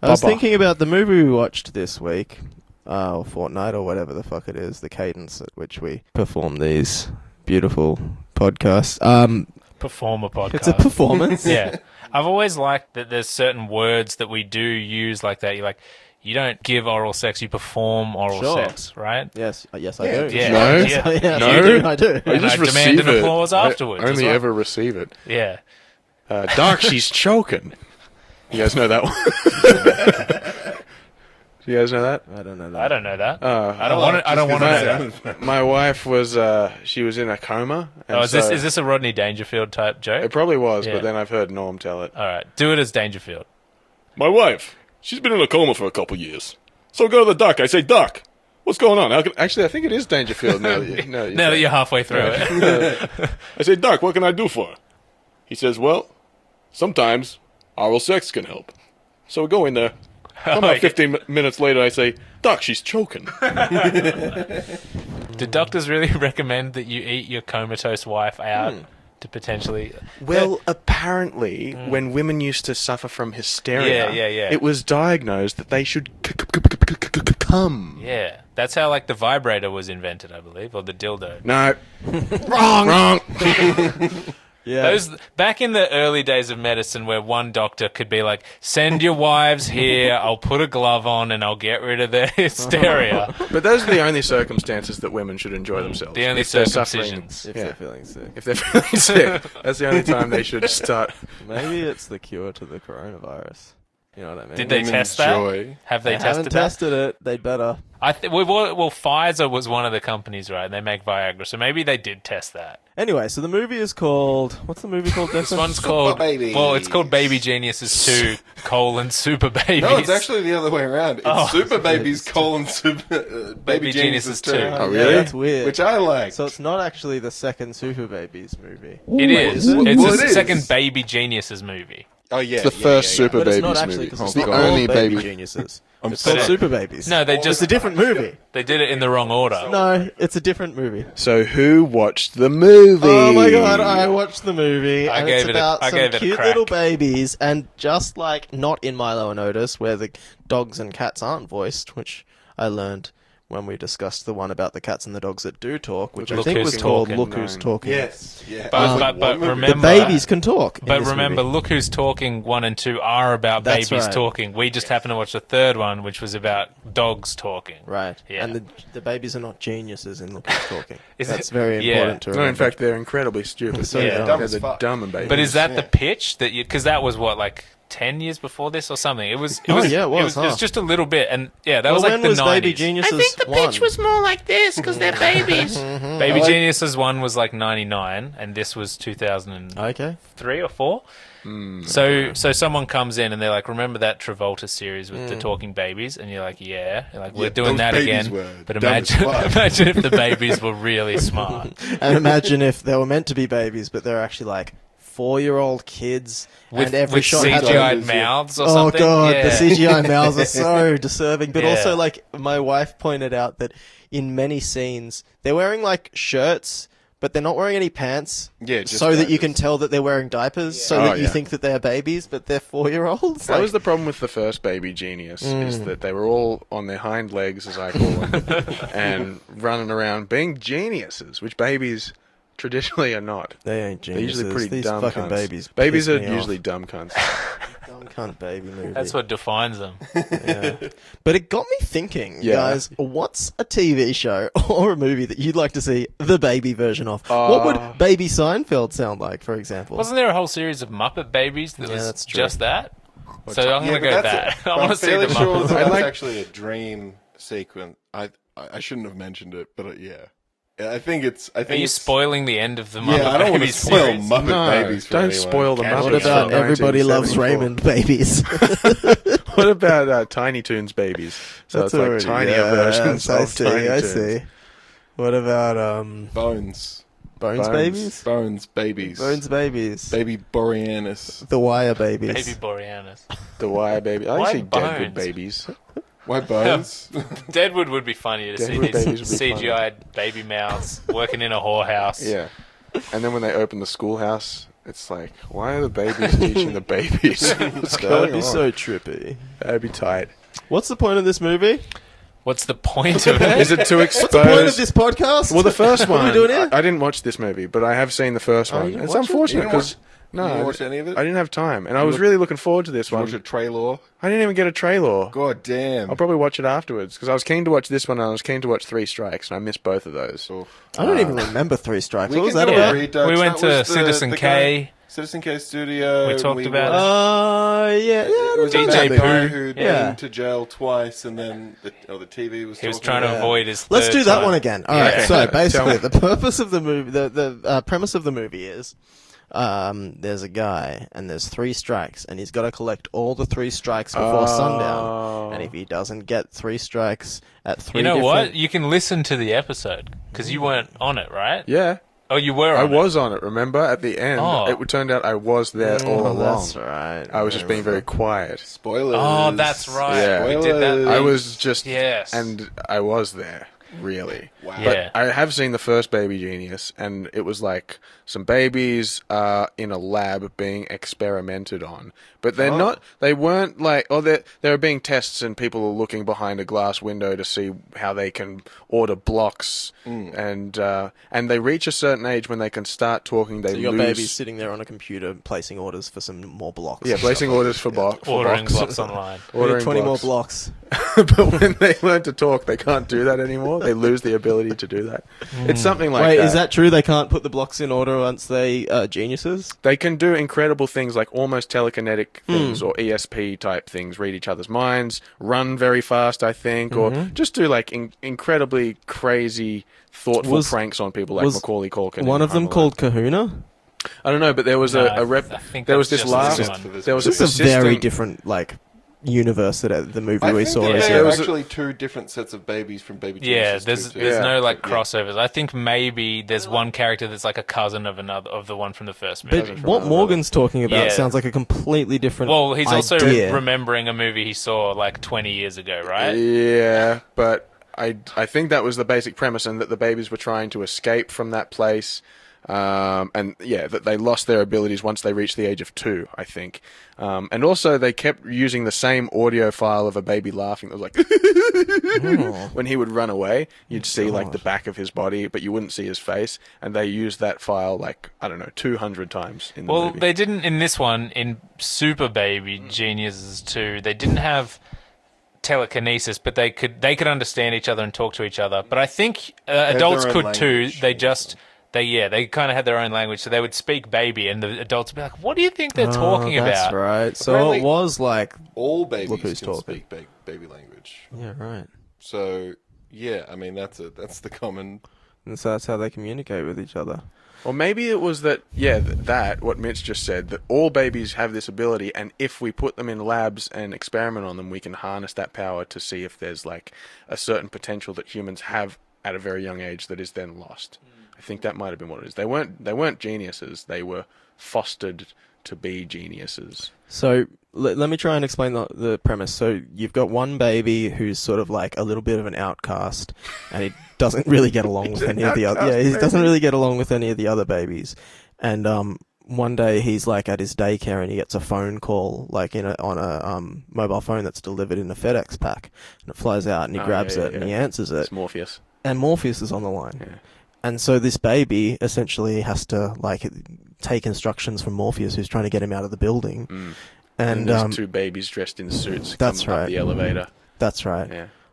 I was thinking about the movie we watched this week, or fortnight, or whatever the fuck it is, the cadence at which we perform these beautiful podcasts. Perform a podcast. It's a performance. Yeah. I've always liked that there's certain words that we do use like that. You're like, you don't give oral sex, you perform oral sex, right? Yes, I do. Yeah. No. Yeah. No. I do. I just I demand receive an it. applause afterwards. I only as well. ever receive it. Yeah. Doc, she's choking. You guys know that one? Do you guys know that? I don't know that. I don't know that. I don't want to. I don't want to know that. My wife was, she was in a coma. And Oh, is this a Rodney Dangerfield type joke? It probably was, Yeah. but then I've heard Norm tell it. All right, do it as Dangerfield. My wife, she's been in a coma for a couple years. So I go to the doc. I say, Doc, what's going on? Actually, I think it is Dangerfield now. Now that you're halfway through it. I say, Doc, what can I do for her? He says, well, sometimes oral sex can help. So we go in there. About 15 minutes later, I say, Doc, she's choking. Do doctors really recommend that you eat your comatose wife out to potentially... Well, apparently, when women used to suffer from hysteria, Yeah. it was diagnosed that they should come. Yeah, that's how like the vibrator was invented, I believe, or the dildo. No. Wrong. Yeah. Those back in the early days of medicine, where one doctor could be like, "Send your wives here. I'll put a glove on and I'll get rid of their hysteria." But those are the only circumstances that women should enjoy themselves. The only If they're suffering- circumcisions. If Yeah. they're feeling sick. If they're feeling sick, that's the only time they should start. Maybe it's the cure to the coronavirus. You know what I mean? Did they test that? Have they They haven't tested that? tested it. They'd better. Well, Pfizer was one of the companies, right? They make Viagra, so maybe they did test that. Anyway, so the movie is called... What's the movie called? This one's called... Superbabies. Well, it's called Baby Geniuses 2, Superbabies. No, it's actually the other way around. It's Superbabies, Baby Geniuses 2. Oh, really? That's weird. Which I like. So it's not actually the second Superbabies movie. It is. is it? It's Well, the it is. second Baby Geniuses movie. Oh, yeah. It's the first Super But it's Babies not actually movie. because it's Oh, not God. called Only Baby Baby. Geniuses. I'm It's called sorry. Superbabies. No, they just... It's a different movie. They did it in the wrong order. No, it's a different movie. So who watched the movie? Oh my god, I watched the movie, I and gave it's it a- about I some gave it a cute crack. little babies, and just like not in Milo and Otis, where the dogs and cats aren't voiced, which I learned when we discussed the one about the cats and the dogs that do talk, which I Look think Who's was called Talking. Look Who's Talking. Yes. Yeah. But The remember... babies can talk. in But this remember, movie. Look Who's Talking 1 and 2 are about That's babies right. talking. We just happened to watch the third one, which was about dogs talking. Right. Yeah. And the babies are not geniuses in Look Who's Talking. Is That's it? very Yeah. important to No, remember. in fact, they're incredibly stupid. So Yeah. dumb They're as fuck. dumb and babies. But is that Yeah. the pitch that you? Because that was what, like 10 years before this or something. It was. It Oh, was. yeah, it was, It was huh? just a little bit, and yeah, that Well, was like when the was 90s. Baby Geniuses one? more like this because they're babies. Baby I like- Geniuses 1 was like 99, and this was 2003 Okay. or 4. So someone comes in and they're like, "Remember that Travolta series with the talking babies?" And you're like, "Yeah." You're like, "We're Yeah, doing those that babies again." were But dumb as imagine, fuck. imagine if the babies were really smart. And imagine if they were meant to be babies, but they're actually like 4-year-old kids, With, and every with shot had CGI'd like, mouths or oh something. god, Yeah. the CGI mouths are so disturbing. But Yeah. also, like, my wife pointed out that in many scenes they're wearing like shirts, but they're not wearing any pants. Yeah, just so that you diapers. can tell that they're wearing diapers, so Oh, that you yeah. think that they're babies, but they're 4-year-olds. That was the problem with the first Baby Genius, is that they were all on their hind legs, as I call them, and running around being geniuses, which babies traditionally are not. They ain't They're geniuses. usually pretty These dumb fucking cunts. babies. Babies piss are me off. usually dumb cunts. Dumb cunt baby movie. That's what defines them. Yeah. But it got me thinking, Yeah. guys, what's a TV show or a movie that you'd like to see the baby version of? What would Baby Seinfeld sound like, for example? Wasn't there a whole series of Muppet Babies that Yeah, was that's true. just that? So I'm Yeah, going to but go that's that. it. I want to see the fairly sure Muppets. that I that's like- actually a dream sequence. I shouldn't have mentioned it, but yeah. I think it's. I Are think you it's, spoil the end of the Muppet Yeah, I don't want to Babies spoil series? Muppet No, Babies. For don't anyone. spoil the Catch Muppets. What it. about from Everybody Loves 1974. Raymond babies? What about Tiny Toons Babies? So That's it's like already- tinier yeah, versions I of see, Tiny I Toons. see. What about Bones. Bones Babies? Bones Babies. Bones Babies. Baby Boreanus. The Wire Babies. Baby Boreanus. The Wire Baby. I Why see Deadwood Bones? Babies. Why Bones? Deadwood would be funnier to see Deadwood these Babies would be CGI'd baby mouths working in a whorehouse. Yeah. And then when they open the schoolhouse It's like, why are the babies teaching the babies? What's That'd going be on? so trippy. That'd be tight. What's the point of this movie? What's the point of it? Is it to expose? What's the point of this podcast? Well, the first What one. are we doing here? I didn't watch this movie, but I have seen the first Oh, one. you didn't It's watch it? unfortunate You didn't because You didn't watch any of it? I didn't have time, and I was really looking forward to this Did you one. watch a trailer? I didn't even get a trailer. God damn. I'll probably watch it afterwards because I was keen to watch this one and I was keen to watch Three Strikes, and I missed both of those. Oh. I don't even remember Three Strikes. We What was can that do a about? redux. We went That was to Citizen the K. guy- Citizen K Studio. We talked about Yeah. It was DJ that guy Pooh. who'd Yeah. been to jail twice, and then the TV was. He was talking trying to about- avoid his. Let's third do that time. one again. All right. Yeah. So basically, Tell the purpose of the movie, the premise of the movie is, there's a guy and there's 3 strikes, and he's got to collect all the 3 strikes before sundown. And if he doesn't get 3 strikes at 3, You know different... what? You can listen to the episode because you weren't on it, right? Yeah, Oh, you were. I On was on it. Remember, at the end, Oh. it turned out I was there all Oh, along. that's right. I was just being very quiet. Spoilers. Oh, that's right. Yeah. We did that. Spoilers. I was just, Yes. and I was there. Really. Wow. But Yeah. I have seen the first Baby Genius, and it was like some babies in a lab being experimented on. But they're not. They weren't like. Oh, there are being tests, and people are looking behind a glass window to see how they can order blocks, and they reach a certain age when they can start talking. They So you got lose. babies sitting there on a computer placing orders for some more blocks. Yeah, placing orders for ordering blocks. blocks online. We need Ordering 20 more blocks. blocks. But when they learn to talk, they can't do that anymore. They lose the ability to do that. It's something like Wait, that. is that true? They can't put the blocks in order once they are geniuses? They can do incredible things like almost telekinetic things or ESP type things, read each other's minds, run very fast, I think, or just do like incredibly crazy, thoughtful pranks on people like was Macaulay Culkin. One in of them Home called Kahuna? I don't know, but there was No, a rep. I think There was that's this just last. this one. There was This a is a very persistent. different, like, universe that the movie I we think saw there is. there are was a- actually 2 different sets of babies from Baby Yeah, Genuises. there's Yeah. no like crossovers. I think maybe there's one character that's like a cousin of another of the one from the first movie. But what Morgan's talking about Yeah. sounds like a completely different Well, he's also idea. remembering a movie he saw like 20 years ago, right? Yeah, but I think that was the basic premise, and that the babies were trying to escape from that place. And yeah, that they lost their abilities once they reached the age of 2, I think. And also they kept using the same audio file of a baby laughing that was like, when he would run away, you'd see like the back of his body, but you wouldn't see his face. And they used that file like, I don't know, 200 times in the Well, movie. they didn't in this one. In Super Baby Geniuses 2, they didn't have telekinesis, but they could understand each other and talk to each other. But I think adults their own could too. language. They kind of had their own language, so they would speak baby, and the adults would be like, "What do you think they're talking That's about?" right. So Apparently- it was like... All babies Look can who's talking. speak baby language. Yeah, right. So, yeah, I mean, that's the common... And so that's how they communicate with each other. Or maybe it was that, what Mitch just said, that all babies have this ability, and if we put them in labs and experiment on them, we can harness that power to see if there's like a certain potential that humans have at a very young age that is then lost. I think that might have been what it is. They weren't geniuses. They were fostered to be geniuses. So let me try and explain the premise. So you've got one baby who's sort of like a little bit of an outcast, and he doesn't really get along with any of the other. Yeah, he doesn't really get along with any of the other babies. And one day he's like at his daycare, and he gets a phone call, like on a mobile phone that's delivered in a FedEx pack, and it flies out, and he grabs it and he answers it, It's Morpheus. and Morpheus is on the line. Yeah. And so this baby essentially has to like take instructions from Morpheus, who's trying to get him out of the building. And there's 2 babies dressed in suits that's coming up right. the elevator. That's right.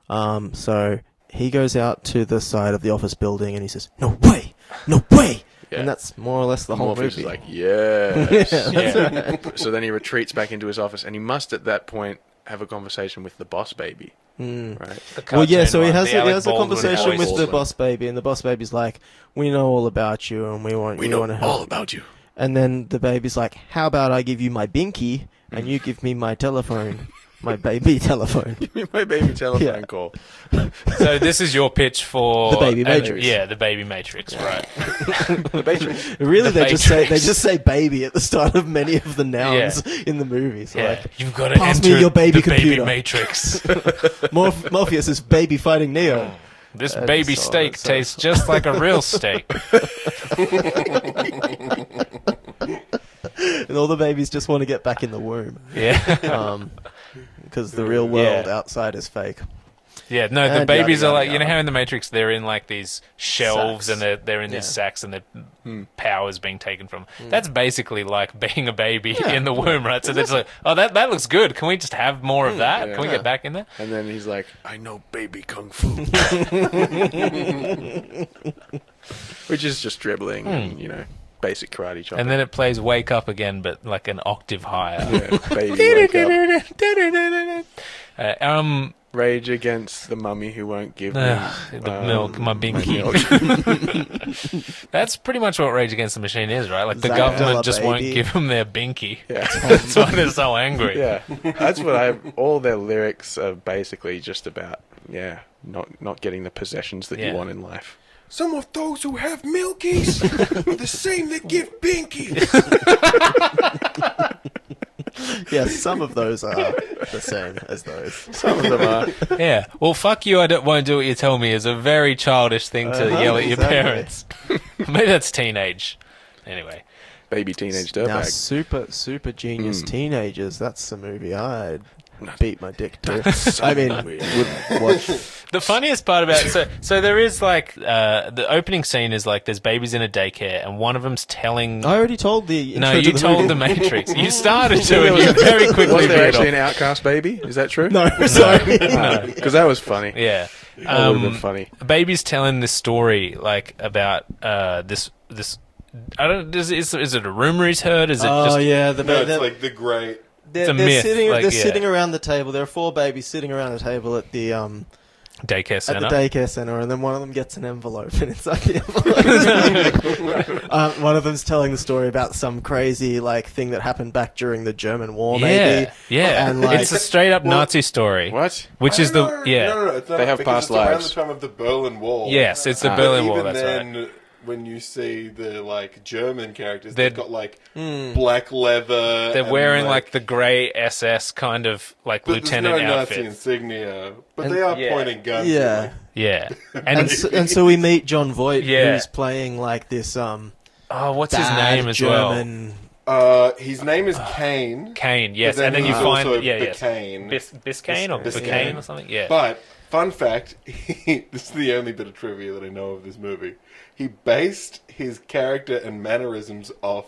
Yeah. So he goes out to the side of the office building and he says, "No way! No way!" Yeah. And that's more or less the whole Morpheus movie. is like, yes. Yeah. So then he retreats back into his office, and he must at that point have a conversation with the boss baby. Right? The Well, yeah, cartoon so he one, has the Alec a Baldwin conversation voice. with the Baldwin. boss baby, and the boss baby's like, "We know all about you, and we want to all help." about you. And then the baby's like, "How about I give you my binky, and you give me my telephone, my baby telephone?" Give me my baby telephone Yeah. call. So this is your pitch for The Baby Matrix. Yeah, the Baby Matrix, right? The Matrix. Really, The they Matrix. just say baby at the start of many of the nouns in the movie. So Yeah, like, you've got to pass enter me your baby the Baby computer. Matrix. Morpheus is baby fighting Neo. This That'd baby be so- steak so- tastes just like a real steak. And all the babies just want to get back in the womb. Yeah. Because the real world outside is fake. Yeah, no, the And babies yada, are like, yada, you know yada. how in the Matrix they're in like these shelves Sacks. and they're in these sacks and their powers being taken from them. That's basically like being a baby in the womb, right? So it's like, oh, that looks good. Can we just have more of that? Can we get back in there? And then he's like, I know baby kung fu. Which is just dribbling and, you know, basic karate chopping. And then it plays Wake Up Again, but like an octave higher. Yeah, baby wake up. Rage Against the mummy who won't give me The milk, my binky. milk. That's pretty much what Rage Against the Machine is, right? Like the Zach government Della just won't baby. give them their binky. Yeah. That's why they're so angry. Yeah, that's what all their lyrics are basically just about. Yeah, not getting the possessions that you want in life. Some of those who have milkies are the same that give binkies. Yes, some of those are the same as those. Some of them are. Yeah. Well, fuck you, won't do what you tell me is a very childish thing to yell at your exactly. parents. Maybe that's teenage. Anyway. Baby teenage Now, dirtbag. super genius teenagers. That's the movie I'd beat my dick to. I mean, would watch. The funniest part about it, so there is like, the opening scene is like there's babies in a daycare and one of them's telling... I already told the. No, intro to you the told movie. the Matrix. You started to and you very quickly Was there veered actually off. an outcast baby? Is that true? No, sorry. Because that was funny. Yeah. That would have been funny. Baby's telling this story like about this I don't is it a rumor he's heard? Is it Oh just yeah, No, it's like the great. they're a myth, sitting. like, They're yeah. sitting around the table. There are 4 babies sitting around the table at the daycare center? At the daycare center, and then one of them gets an envelope, and inside the envelope, one of them's telling the story about some crazy like thing that happened back during the German War, maybe. Yeah. And like, It's a straight up Nazi story. What? Which is the No, it's not, They have because past it's around lives. the time of the Berlin Wall. Yes, it's the But Berlin Wall, even that's then, right. when you see the like German characters, They're- they've got like black leather. They're and, wearing like the grey SS kind of like but lieutenant there's no outfit. Nazi insignia, but they are yeah. pointing guns. yeah. Yeah. And so we meet John Voight, Yeah. who's playing like this oh, what's his bad name as well? German. His name is Kane. Kane, yes. But then And then you he's find also yes. Biscayne. Biscayne or Biscayne. Biscayne or something? Yeah. But fun fact, this is the only bit of trivia that I know of this movie. He based his character and mannerisms off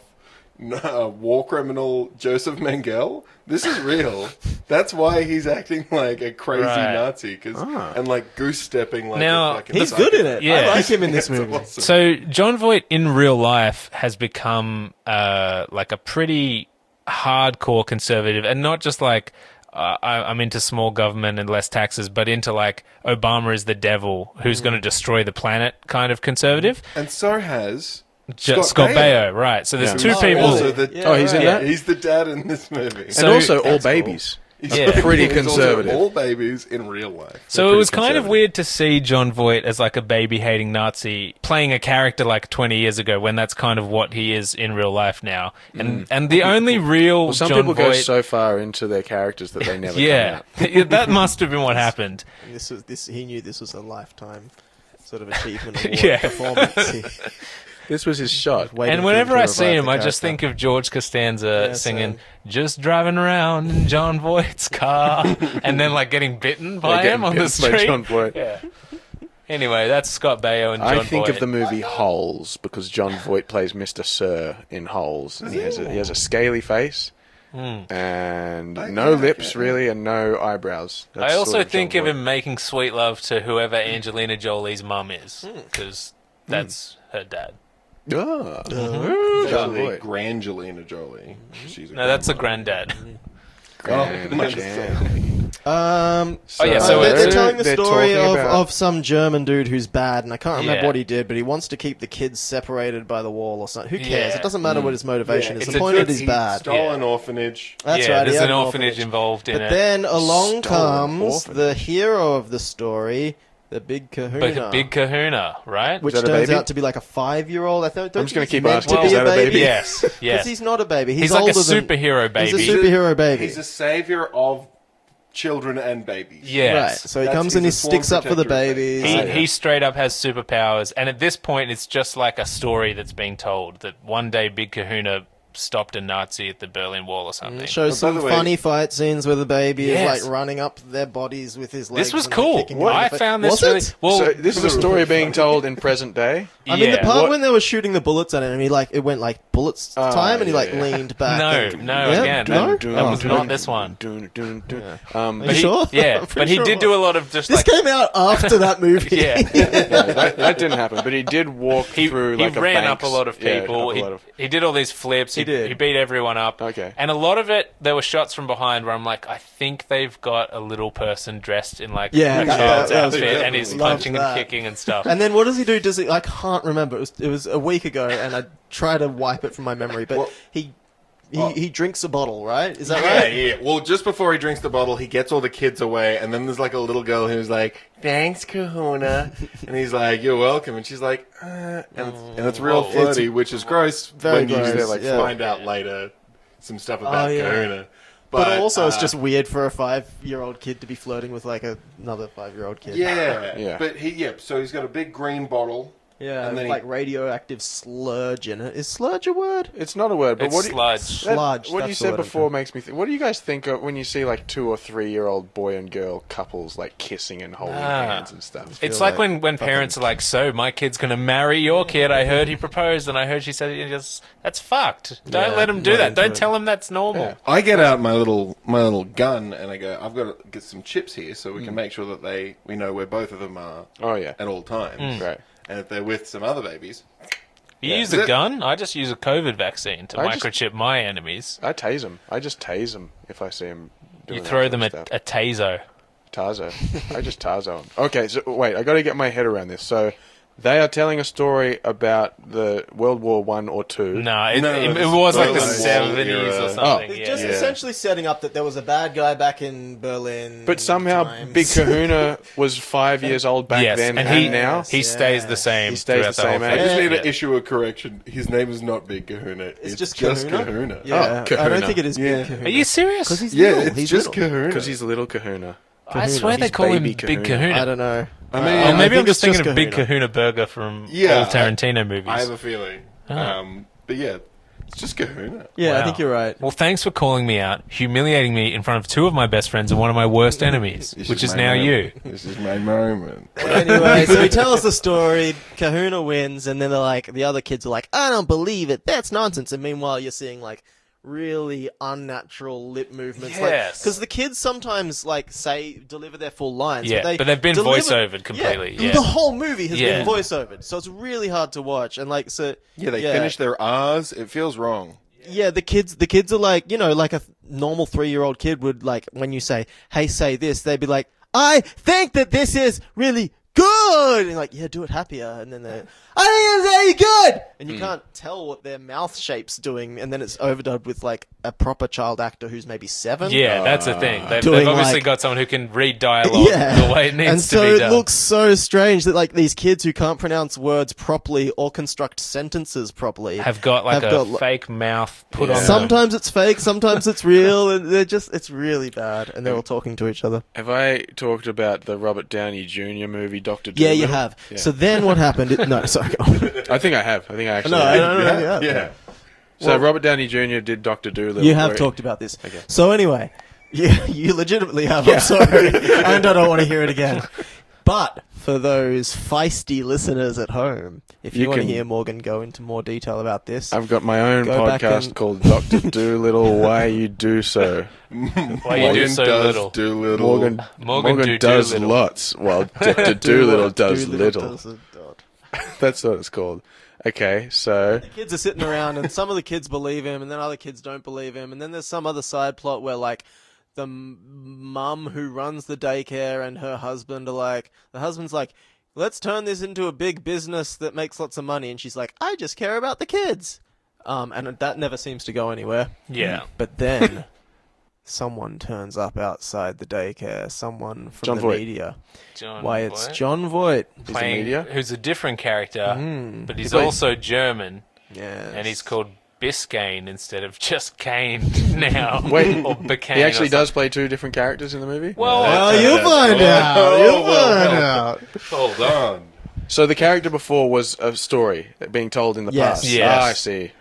war criminal Joseph Mengele. This is real. That's why he's acting like a crazy Right. Nazi and like goose stepping like Now, a fucking He's psycho. good in it. Yeah. I like him in this It's movie. awesome. So John Voight in real life has become like a pretty hardcore conservative, and not just like I'm into small government and less taxes, but into like Obama is the devil who's going to destroy the planet kind of conservative. And so has Scott Baio, right? So there's Yeah. two people. Also the, Yeah, he's in right. that? He's the dad in this movie. So- And also all That's cool. babies. Yeah. Pretty He's also conservative. all babies in real life. So it pretty was kind of conservative. weird to see John Voight as like a baby-hating Nazi playing a character like 20 years ago, when that's kind of what he is in real life now. And the only real Well, some John people go Voight, so far into their characters that they never yeah, come out. that must have been what happened. He knew this was a lifetime sort of achievement award Yeah. performance. He- This was his shot. waiting And for whenever him to I see revive him, the I just character. think of George Costanza Yeah, singing, same. "Just driving around in John Voight's car," and then like getting bitten by Getting him on the bitten by street. John Voight. Yeah. Anyway, that's Scott Baio and John I think Voight. of the movie Holes because John Voight plays Mr. Sir in Holes, and he has a scaly face and no lips really, and no eyebrows. That's I also sort of think John of Voight. him making sweet love to whoever Angelina Jolie's mum is, because that's her dad. Ah. Actually, John Voight. Grangelina Jolie. She's No, that's a granddad. Grand Oh, Jam. Oh, yeah, so they're it's- telling the they're story talking of, about- of some German dude who's bad, and I can't remember Yeah. what he did, but he wants to keep the kids separated by the wall or something. Who cares? Yeah. It doesn't matter what his motivation is. It's The a point good- is He bad. stole Yeah. an orphanage. That's yeah, right. he there's had an orphanage involved in But it. then along Stole an comes orphanage. the hero of the story, the Big Kahuna. But Big Kahuna, right? which Is that a turns baby? out to be like a 5-year-old. I don't I'm just think gonna he's keep meant asking, to is be a that a baby. baby? Yes, Because yes. he's not a baby. He's, He's like a older than- superhero baby. He's a superhero baby. He's a savior of children and babies. Yes. Right. So he That's- comes and he he's a sworn sticks up for the protector of babies. babies. He straight up has superpowers, and at this point, it's just like a story that's being told. That one day, Big Kahuna stopped a Nazi at the Berlin Wall or something. Shows By some the way- funny fight scenes where the baby Yes. is like running up their bodies with his legs. This was and cool. kicking them in I the face. found this Was really it? well. So this is a story being told in present day. I mean, the yeah. part What- when they were shooting the bullets at him, it went like bullets time, and he yeah, like yeah. leaned back. No, no, Yeah? again, No? that was not this one. Are you But he, sure? yeah, I'm pretty but he sure did it do was. a lot of just This like came out after that movie. yeah. that didn't happen, but he did walk through He like a ran banks. up a lot of Yeah, people. up a lot of- He did all these flips. He did. He beat everyone up. Okay. And a lot of it, there were shots from behind where I'm like, I think they've got a little person dressed in like Yeah, a that- child's that was outfit, good. and he's Loved punching that. and kicking and stuff. And then what does he do? Does he? I can't remember. It was a week ago, and I try to wipe it from my memory. But Well- he drinks a bottle, right? Is that Yeah, right? yeah. Well, just before he drinks the bottle, he gets all the kids away, and then there's like a little girl who's like, "Thanks, Kahuna," and he's like, "You're welcome," and she's like, and it's real Whoa. flirty, which is gross very when you gross, yeah. find out later some stuff about yeah. Kahuna. But also, it's uh, just weird for a 5-year-old kid to be flirting with like another 5-year-old kid. yeah, Yeah. But so he's got a big green bottle. Yeah, And then like radioactive sludge in it. Is sludge a word? It's not a word, but It's what do you, sludge. Sludge. what you that's the said word I'm before makes me think. What do you guys think of when you see like 2 or 3-year-old boy and girl couples like kissing and holding hands and stuff? It's feel like like when parents are like, "So my kid's gonna marry your kid. I heard he proposed, and I heard she said it." Just that's fucked. Don't Yeah, let him do not that. into Don't it. tell him that's normal. Yeah. I get out my little gun and I go, I've got to get some chips here so we can make sure that we know where both of them are Oh yeah, at all times. right. And if they're with some other babies, You use Is a it- gun? I just use a COVID vaccine to I just- microchip my enemies. I tase them. I just tase them if I see them. You throw them a taser. Tarzo. I just Tarzo 'em. Okay, so wait, I got to get my head around this. So they are telling a story about the World War 1 or 2. No, it it's was like the Berlin Wall 70s era. or something. It's Yeah. just essentially setting up that there was a bad guy back in Berlin. But somehow times. Big Kahuna was 5 years old back Yes, then and and, he now. he stays the same. He stays throughout the whole same thing. age. I just need Yeah. to issue a correction. His name is not Big Kahuna. It's just Kahuna. Kahuna? Yeah, Oh, I don't Kahuna. think it is Yeah. Big Kahuna. Are you serious? Because he's Yeah, little. it's he's just little. Kahuna. Because he's little Kahuna. I swear they He's call him Baby Big Kahuna. Kahuna. I don't know. I mean, Or I maybe think I'm just it's thinking just of Big Kahuna. Kahuna Burger from Yeah, all Tarantino movies. I have a feeling. Ah. But yeah, it's just Kahuna. Yeah, I Wow. think you're right. Well, thanks for calling me out, humiliating me in front of 2 of my best friends and one of my worst enemies, This which is my now moment. you. This is my moment. Anyway, so he tells the story. Kahuna wins, and then the other kids are like, "I don't believe it. That's nonsense." And meanwhile, you're seeing like really unnatural lip movements. Yes. Because the kids sometimes deliver their full lines. Yeah, but they've been voice-overed completely, yeah. The whole movie has Yeah. been voice-overed, so it's really hard to watch. And Yeah, they finish their R's. It feels wrong. Yeah, the kids are like, like a normal 3-year-old kid would when you say, "Hey, say this," they'd be like, "I think that this is really good," and like, "Yeah, do it happier," and then they're, "I think it's really good," and you can't tell what their mouth shape's doing, and then it's overdubbed with a proper child actor who's maybe 7. Yeah, that's the thing. They've Doing, obviously like- got someone who can read dialogue the way it needs and to so be it done. looks so strange that these kids who can't pronounce words properly or construct sentences properly have got a fake mouth put on them. Sometimes it's fake, sometimes it's real, and it's really bad, and they're all talking to each other. Have I talked about the Robert Downey Jr. movie, Dr. Yeah, Dolittle? you have. Yeah. So then what happened? No, sorry. Go on. I think I have. I think I actually No, have. I don't know. Yeah. So Robert Downey Jr. did Dr. Dolittle. You have where- talked about this. Okay. So anyway, you legitimately have. I'm sorry, and I don't want to hear it again. But for those feisty listeners at home, if you, You want to can- hear Morgan go into more detail about this, I've got my own Go back podcast and- called Dr. Dolittle, Why You Do So. Why you do so does little. Dolittle. Morgan do does Dolittle. lots, while Dr. Dolittle does Doolittle little. does a dot. That's what it's called. Okay, so... The kids are sitting around, and some of the kids believe him, and then other kids don't believe him, and then there's some other side plot where the mum who runs the daycare and her husband are the husband's like, "Let's turn this into a big business that makes lots of money," and she's like, "I just care about the kids," and that never seems to go anywhere. Yeah. But then someone turns up outside the daycare, someone from John the Voight. media. John Why, it's Voight, John Voight. playing, media? who's a different character, but he's plays- also German, Yes. and he's called Biscayne instead of just Kane now. Wait, or Bacane he actually or does play 2 different characters in the movie? Well, Well, you'll find out. You'll find out. Hold on. So the character before was a story being told in the Yes. past. Yes. Ah,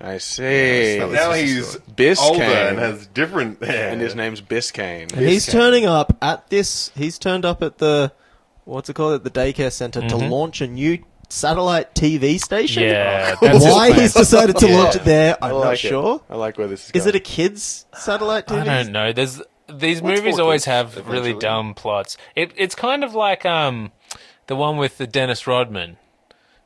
I see. And now he's Biscayne. older and has different hair. And his name's Biscayne. And he's turning up at this. He's turned up at the what's it called at the daycare center to launch a new satellite TV station. Yeah, that's Why his he's plan. decided to launch it there, I'm I not like sure. I like where this is going. Is it a kids satellite TV? I don't know. These What's movies for always kids, have really eventually? dumb plots. It's kind of like the one with the Dennis Rodman.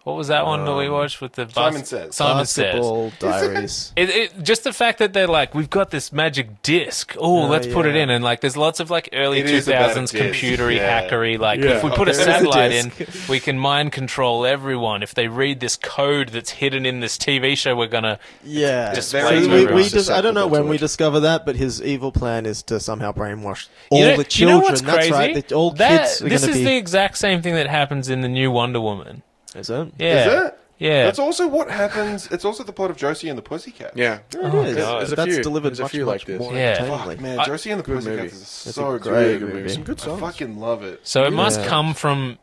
What was that one that we watched with the Simon Says. Simon Says. Basketball Diaries. Just the fact that they're like, we've got this magic disc. Oh, let's put it yeah. in. And like, there's lots of like early It is about a 2000s disc, computery yeah. hackery. Like, Yeah. if we put a there is a satellite in, disc. we can mind control everyone. If they read this code that's hidden in this TV show, we're gonna. Yeah. Display So to we everyone. I don't know when Susceptible we to it. discover that, but his evil plan is to somehow brainwash all You know- the you children. know what's That's crazy? right. All That- kids are this going is to be. the exact same thing that happens in the new Wonder Woman. Is it? Yeah. Is it? Yeah. That's also what happens. It's also the plot of Josie and the Pussycats. Yeah. It is. God. There's a That's few. delivered There's a much, few much like this. more Yeah. entertainingly. Fuck, man, Josie and the Good Pussycats movie. is It's so a good. great movie. movie. Some good I songs. fucking love it. So it must Yeah. come from,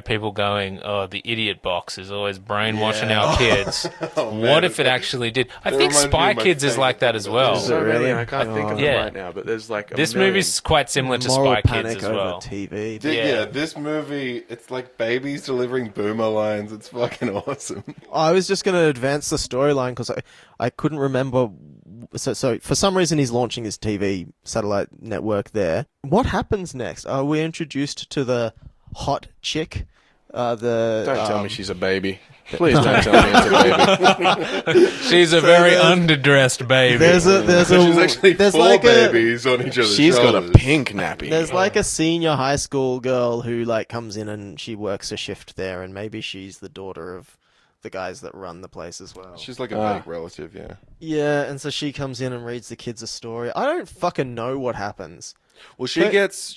people going, oh, the idiot box is always brainwashing our kids. Oh, man. What if it actually did? I That think reminds me Spy of my Kids is favourite like that thing as about well. There's so Really? many, I can't think of them Yeah. right now, but there's like a This million. movie's quite similar to Moral Spy panic Kids as over well. TV. Yeah. This movie, it's like babies delivering boomer lines. It's fucking awesome. I was just going to advance the storyline because I couldn't remember. So for some reason he's launching his TV satellite network there. What happens next? Are we introduced to the hot chick? Don't tell um, me she's a baby. Please don't tell me it's a baby. She's a very underdressed baby. There's She's actually there's four like babies on each other's She's got shoulders. a pink nappy. There's like a senior high school girl who like comes in and she works a shift there, and maybe she's the daughter of the guys that run the place as well. She's like a fake relative, yeah. Yeah, and so she comes in and reads the kids a story. I don't fucking know what happens. Well, she gets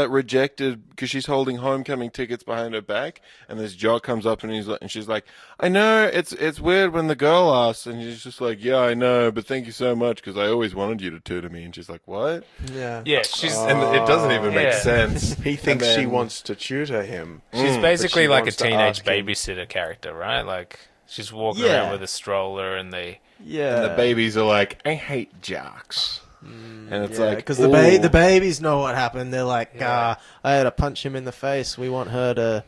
rejected because she's holding homecoming tickets behind her back, and this jock comes up and she's like, "I know it's weird when the girl asks," and he's just like, "Yeah, I know, but thank you so much because I always wanted you to tutor me." And she's like, "What?" Yeah. Yeah, she's And it doesn't even make Yeah. sense. He thinks And she then- wants to tutor him. she's basically she like a wants to teenage ask him. babysitter character, right? Like she's walking Yeah. around with a stroller, and they. Yeah. And the babies are like, "I hate jocks," and it's like, because "Ooh." the babies know what happened. They're like, I had to punch him in the face. We want her to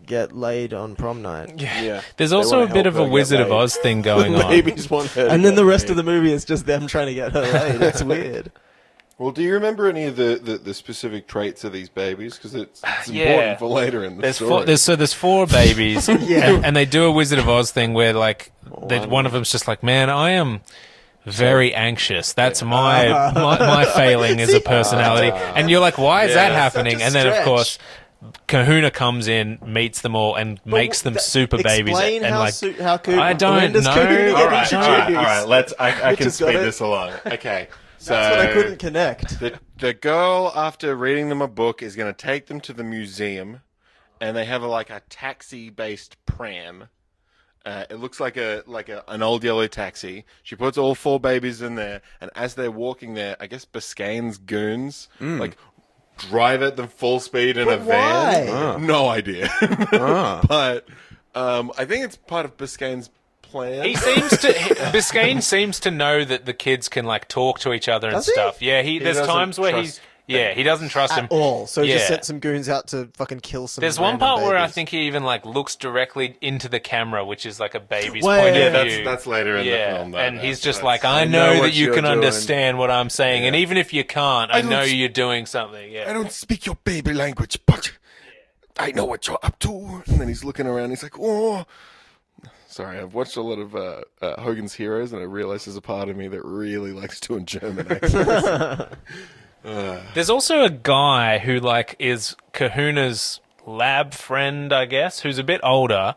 get laid on prom night. Yeah. There's They also a wanna bit help of a her get Wizard of laid. Oz thing going on. Babies want her to And then get the rest laid. of the movie is just them trying to get her laid. It's weird. Well, do you remember any of the specific traits of these babies? Because it's Yeah. important for later in the There's story. there's four babies, Yeah. and they do a Wizard of Oz thing where like one of them's just like, man, I am very anxious. That's my failing as a personality. And you're like, why is that happening? such a And then of stretch. course Kahuna comes in, meets them all, and makes them super babies. Explain And how, like, how Kahuna, I don't when does know. Kahuna get All right, introduced? Let's. I Which can has got speed it. this along. Okay, so That's what I couldn't connect. the girl, after reading them a book, is going to take them to the museum, and they have a taxi-based pram. It looks like an old yellow taxi. She puts all four babies in there, and as they're walking there, I guess Biscayne's goons drive at them full speed in a van. why? No idea. But I think it's part of Biscayne's plan. he seems to Biscayne seems to know that the kids can like talk to each other and Does he? stuff. Yeah, there's doesn't times where trust he doesn't trust him At all. So he just Yeah. sent some goons out to fucking kill some There's one random part where I babies. think he even like looks directly into the camera, which is like a baby's Well, point yeah, of view. that's later in the film, though, and man. he's just That's- like, I I know know that what you you're can doing. understand what I'm saying, and even if you can't, I don't know s- you're doing something. Yeah, I don't speak your baby language, but I know what you're up to. And then he's looking around. He's like, oh. Sorry, I've watched a lot of Hogan's Heroes, and I realize there's a part of me that really likes doing German accents. There's also a guy who like is Kahuna's lab friend, I guess, who's a bit older,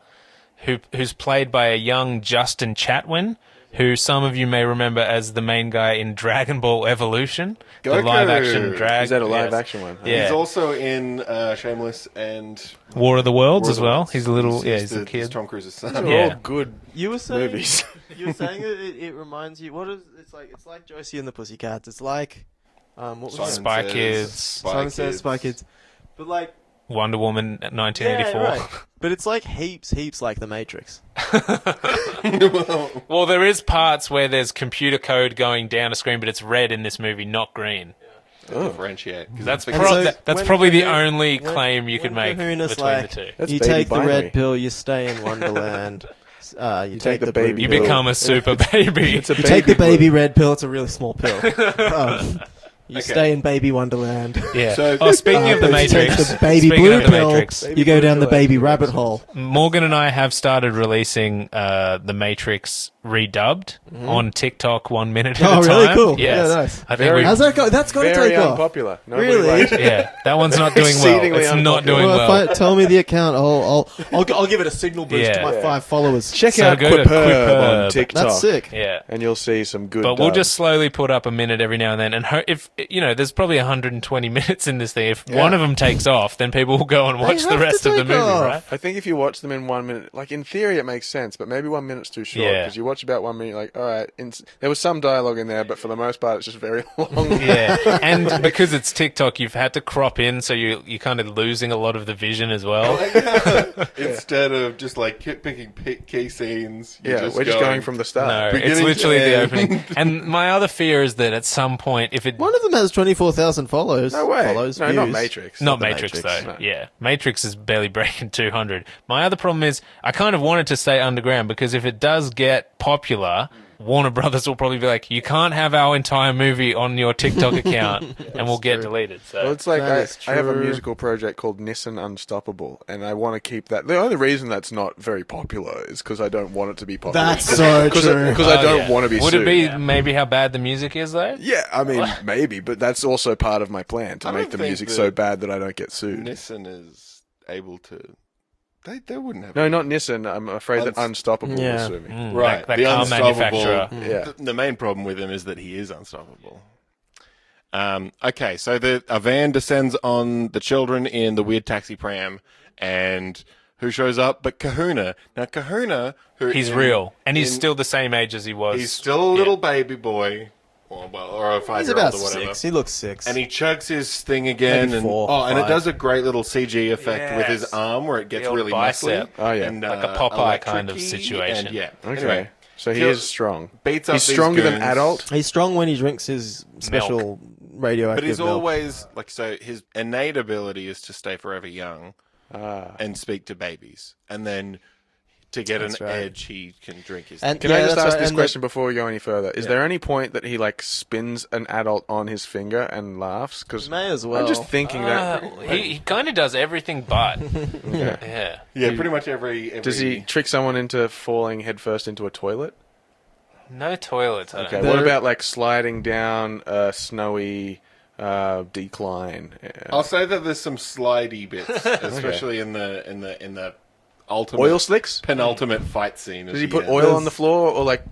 who's played by a young Justin Chatwin, who some of you may remember as the main guy in Dragon Ball Evolution, the Goku! live-action drag. Is that a live yes. action one? Yeah. He's also in Shameless and War of the Worlds War of as the well. Worlds. He's a little, he's the- a kid. Tom Cruise's son. They're Yeah. all good You were saying movies. You were saying it reminds you. What is it's like Josie and the Pussycats. It's like what was Simon it? Spy Says, Kids. Spy Simon Says Kids. Spy Kids. But like Wonder Woman 1984. Yeah, right. But it's like heaps like The Matrix. Well, there is parts where there's computer code going down a screen, but it's red in this movie, not green. Differentiate. That's And so that's when probably the Kahuna- only when- claim you could when make Kahuna's between like, the two. That's you baby take the binary. red pill, you stay in Wonderland. You take the baby blue You pill. become a super baby. It's a You take the blue. baby red pill. It's a really small pill. You Okay. stay in Baby Wonderland. Yeah. So- Speaking of the You take Matrix, the baby speaking blue of the pill. Matrix, You go down the baby rabbit hole. Morgan and I have started releasing the Matrix redubbed on TikTok 1 minute at Oh, a time. really? Cool. Yes. Yeah, nice. I think How's that go? That's got to Very take off. unpopular. Nobody Really? likes it. yeah, that one's not doing well. Exceedingly It's not unpopular. doing Well, well. tell me the account. I'll give it a signal boost Yeah. to my 5 followers. Check So out go to Quipurb on Quipurb. TikTok. That's sick. Yeah. And you'll see some good But we'll dubs. just slowly put up a minute every now and then, and if there's probably 120 minutes in this thing. If one of them takes off, then people will go and watch the have to rest of the take movie, off. right? I think if you watch them in 1 minute, like in theory it makes sense, but maybe 1 minute's too short. Yeah. Because you watch about 1 minute, like, all right, there was some dialogue in there, but for the most part it's just very long. Yeah, and because it's TikTok, you've had to crop in, so you're kind of losing a lot of the vision as well. Instead of just like picking key scenes, Yeah, we're just going from the start. No, it's Beginning to literally the end. opening. And my other fear is that at some point, if it One of them has 24,000 follows. No way. Follows, No, not views. Matrix. Not the Matrix, Matrix, though. no. Yeah, Matrix is barely breaking 200. My other problem is I kind of want it to stay underground because if it does get popular, Warner Brothers will probably be like, you can't have our entire movie on your TikTok account and we'll get deleted. So Well, it's like That is I have a true. musical project called Nissan Unstoppable, and I want to keep that. The only reason that's not very popular is because I don't want it to be popular. That's so true. Because I don't want to be Would sued. it be maybe how bad the music is, though? Yeah, I mean, maybe, but that's also part of my plan to I make don't the think music that- so bad that I don't get sued. Nissan is able to. They wouldn't have. No, not Nissan. I'm afraid that Unstoppable Yeah. will sue me. Right, That the car unstoppable- manufacturer. Yeah. The main problem with him is that he is unstoppable. Okay, so a van descends on the children in the weird taxi pram, and who shows up but Kahuna? Now Kahuna, who He's real. And he's still the same age as he was. he's still a little baby boy, or a 5-year-old He's about or whatever. 6. He looks 6. And he chugs his thing again, Maybe and 4, and it 5. does a great little CG effect with his Yes. arm where it gets The old really bicep. muscly. Oh, yeah. and, Like a Popeye kind of electric-y, situation. And, yeah. Okay. Anyway, So he kills- is strong. beats up He's these stronger than goons. adult. He's strong when he drinks his special radioactive But he's milk. always like, so his innate ability is to stay forever young Ah. and speak to babies, and then to get That's an right. edge, he can drink his. And- Can Yeah, I just that's ask right, this and question before we go any further? Is there any point that he like spins an adult on his finger and laughs? Because May as well. I'm just thinking that. He kind of does everything but. Yeah. yeah, pretty much every. Does he trick someone into falling headfirst into a toilet? No toilets. I don't Okay. think. What about like sliding down a snowy decline? I'll say that there's some slidey bits, especially in the ultimate Oil slicks? penultimate fight scene. Does he put oil on the floor or like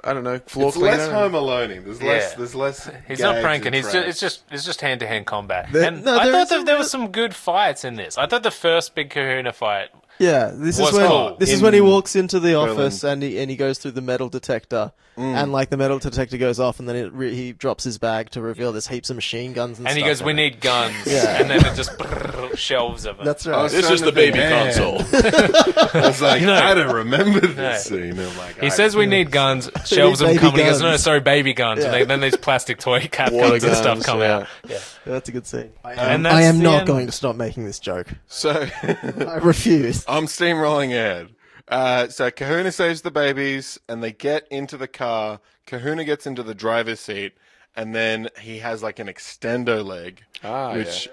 I don't know floor It's cleaner? less Home Aloneing. There's less. Yeah. There's less. He's not gags pranking. and He's traps. just hand to hand combat. There- And no, I there thought is that some there real- was some good fights in this. I thought the first big Kahuna fight. Yeah, this is What's when called? this is In when he walks into the Berlin. office and he goes through the metal detector and like the metal detector goes off and then he drops his bag to reveal there's heaps of machine guns and And he stuff goes, in "We it. need guns." Yeah. And then it just shelves of them. That's I right. was trying to think, man. I was like, I don't remember this scene. I'm like, He says we need guns, shelves need them baby come, and he goes, guns. no, sorry, baby guns. Yeah. And then these plastic toy cap Water guns and stuff guns, come yeah. out. Yeah. That's a good scene. And that's I am the not end. going to stop making this joke. So I refuse. I'm steamrolling ahead. So Kahuna saves the babies, and they get into the car. Kahuna gets into the driver's seat, and then he has like an extendo leg, which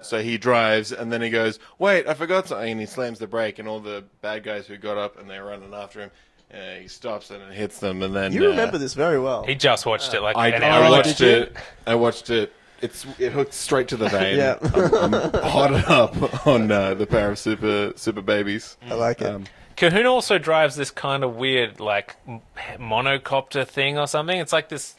so he drives, and then he goes, "Wait, I forgot something," and he slams the brake, and all the bad guys who got up and they're running after him, he stops and hits them, and then You remember this very well. He just watched it like I, an I hour ago. watched did you? it. I watched it. It hooked straight to the vein. Yeah. I'm hotted up on the power of super babies. I like it. Kahuna also drives this kind of weird, like, monocopter thing or something. It's like this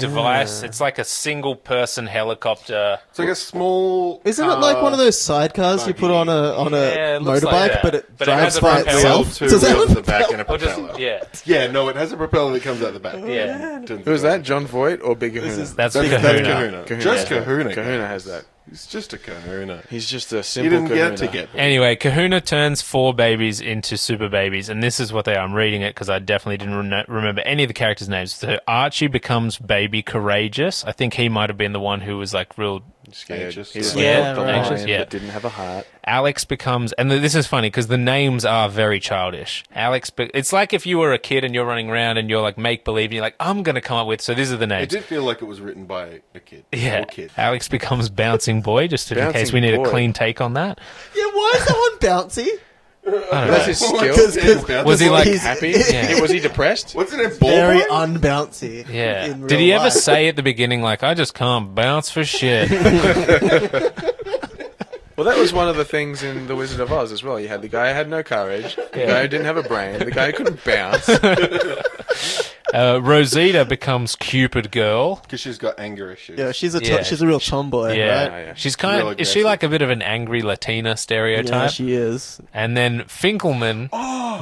device. It's like a single-person helicopter. It's like a small. Isn't it like one of those sidecars you put on a Yeah, it looks motorbike, like that. but it But it drives has a by propeller. itself? Two Does that wheels have at the back and a Or just, propeller? yeah. Yeah, no, it has a propeller that comes out the back. Yeah. Who was that? John Voight or Big Kahuna? That's That's Kahuna. Kahuna. Just Kahuna. Kahuna has that. He's just a kahuna. He's just a He simple didn't kahuna. get to get them. Anyway, Kahuna turns 4 babies into super babies, and this is what they are. I'm reading it because I definitely didn't remember any of the characters' names. So Archie becomes Baby Courageous. I think he might have been the one who was like real Scared. Anxious. He's Yeah, the right. lion Anxious, yeah. that didn't have a heart. Alex becomes, and this is funny because the names are very childish. It's like if you were a kid and you're running around and you're like make believe, and you're like, I'm going to come up with, so these are the It names. did feel like it was written by a kid. Yeah. Or kid. Alex becomes Bouncing Boy, just in Bouncing case we need Boy. a clean take on that. Yeah, why is that one bouncy? I don't That's know. his Because- skill. Was he like he's- Happy? Yeah. Was he depressed? Wasn't it Very ball? unbouncy. Yeah. in Did real he ever life. say at the beginning, like, I just can't bounce for shit? Well, that was one of the things in The Wizard of Oz as well. You had the guy who had no courage, the guy who didn't have a brain, the guy who couldn't bounce. Rosita becomes Cupid Girl. Because she's got anger issues. Yeah, she's a Yeah. she's a real tomboy, Yeah. right? yeah. She's Real is she aggressive. like a bit of an angry Latina Yeah, stereotype? she is. And then Finkelman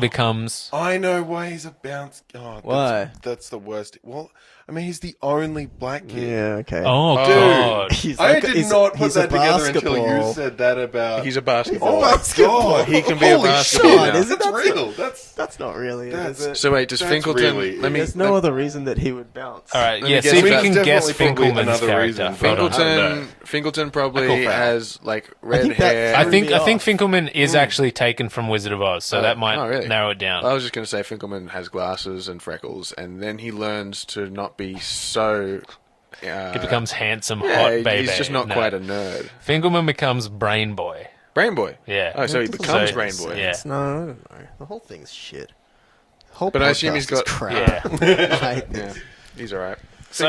becomes... I know why he's a bounce. Oh, Why? That's the worst. Well, I mean, he's the only black kid. Yeah, okay. Oh, Dude. God. He's I like- did he's- not put he's a that together until basketball. you said that about. He's a basketball. Oh my god! He can be a Holy basketball shit, now. Isn't That's that real. That's That's not really it, That's- is it? So wait, does That's Finkelton? really- Let me. There's no other reason that he would bounce. All right, Let yeah, me see guess if we about- can guess Definitely probably Finkelman's another character. reason. Hold on. Finkelton I probably call foul. has like red think that- hair. I Threw think me off. Finkelman is actually taken from Wizard of Oz, so that might oh, really? narrow it down. I was just going to say Finkelman has glasses and freckles, and then he learns to not be so. He becomes handsome, Yeah, hot baby. he's just not No. quite a nerd. Finkelman becomes Brain Boy. Brain Boy. Yeah. Oh, so he That becomes so- Brain Boy. yeah. No, I don't know. The whole thing's shit. The whole But I assume podcast he's is got- crap. Yeah. I hate Yeah, this. he's all right. So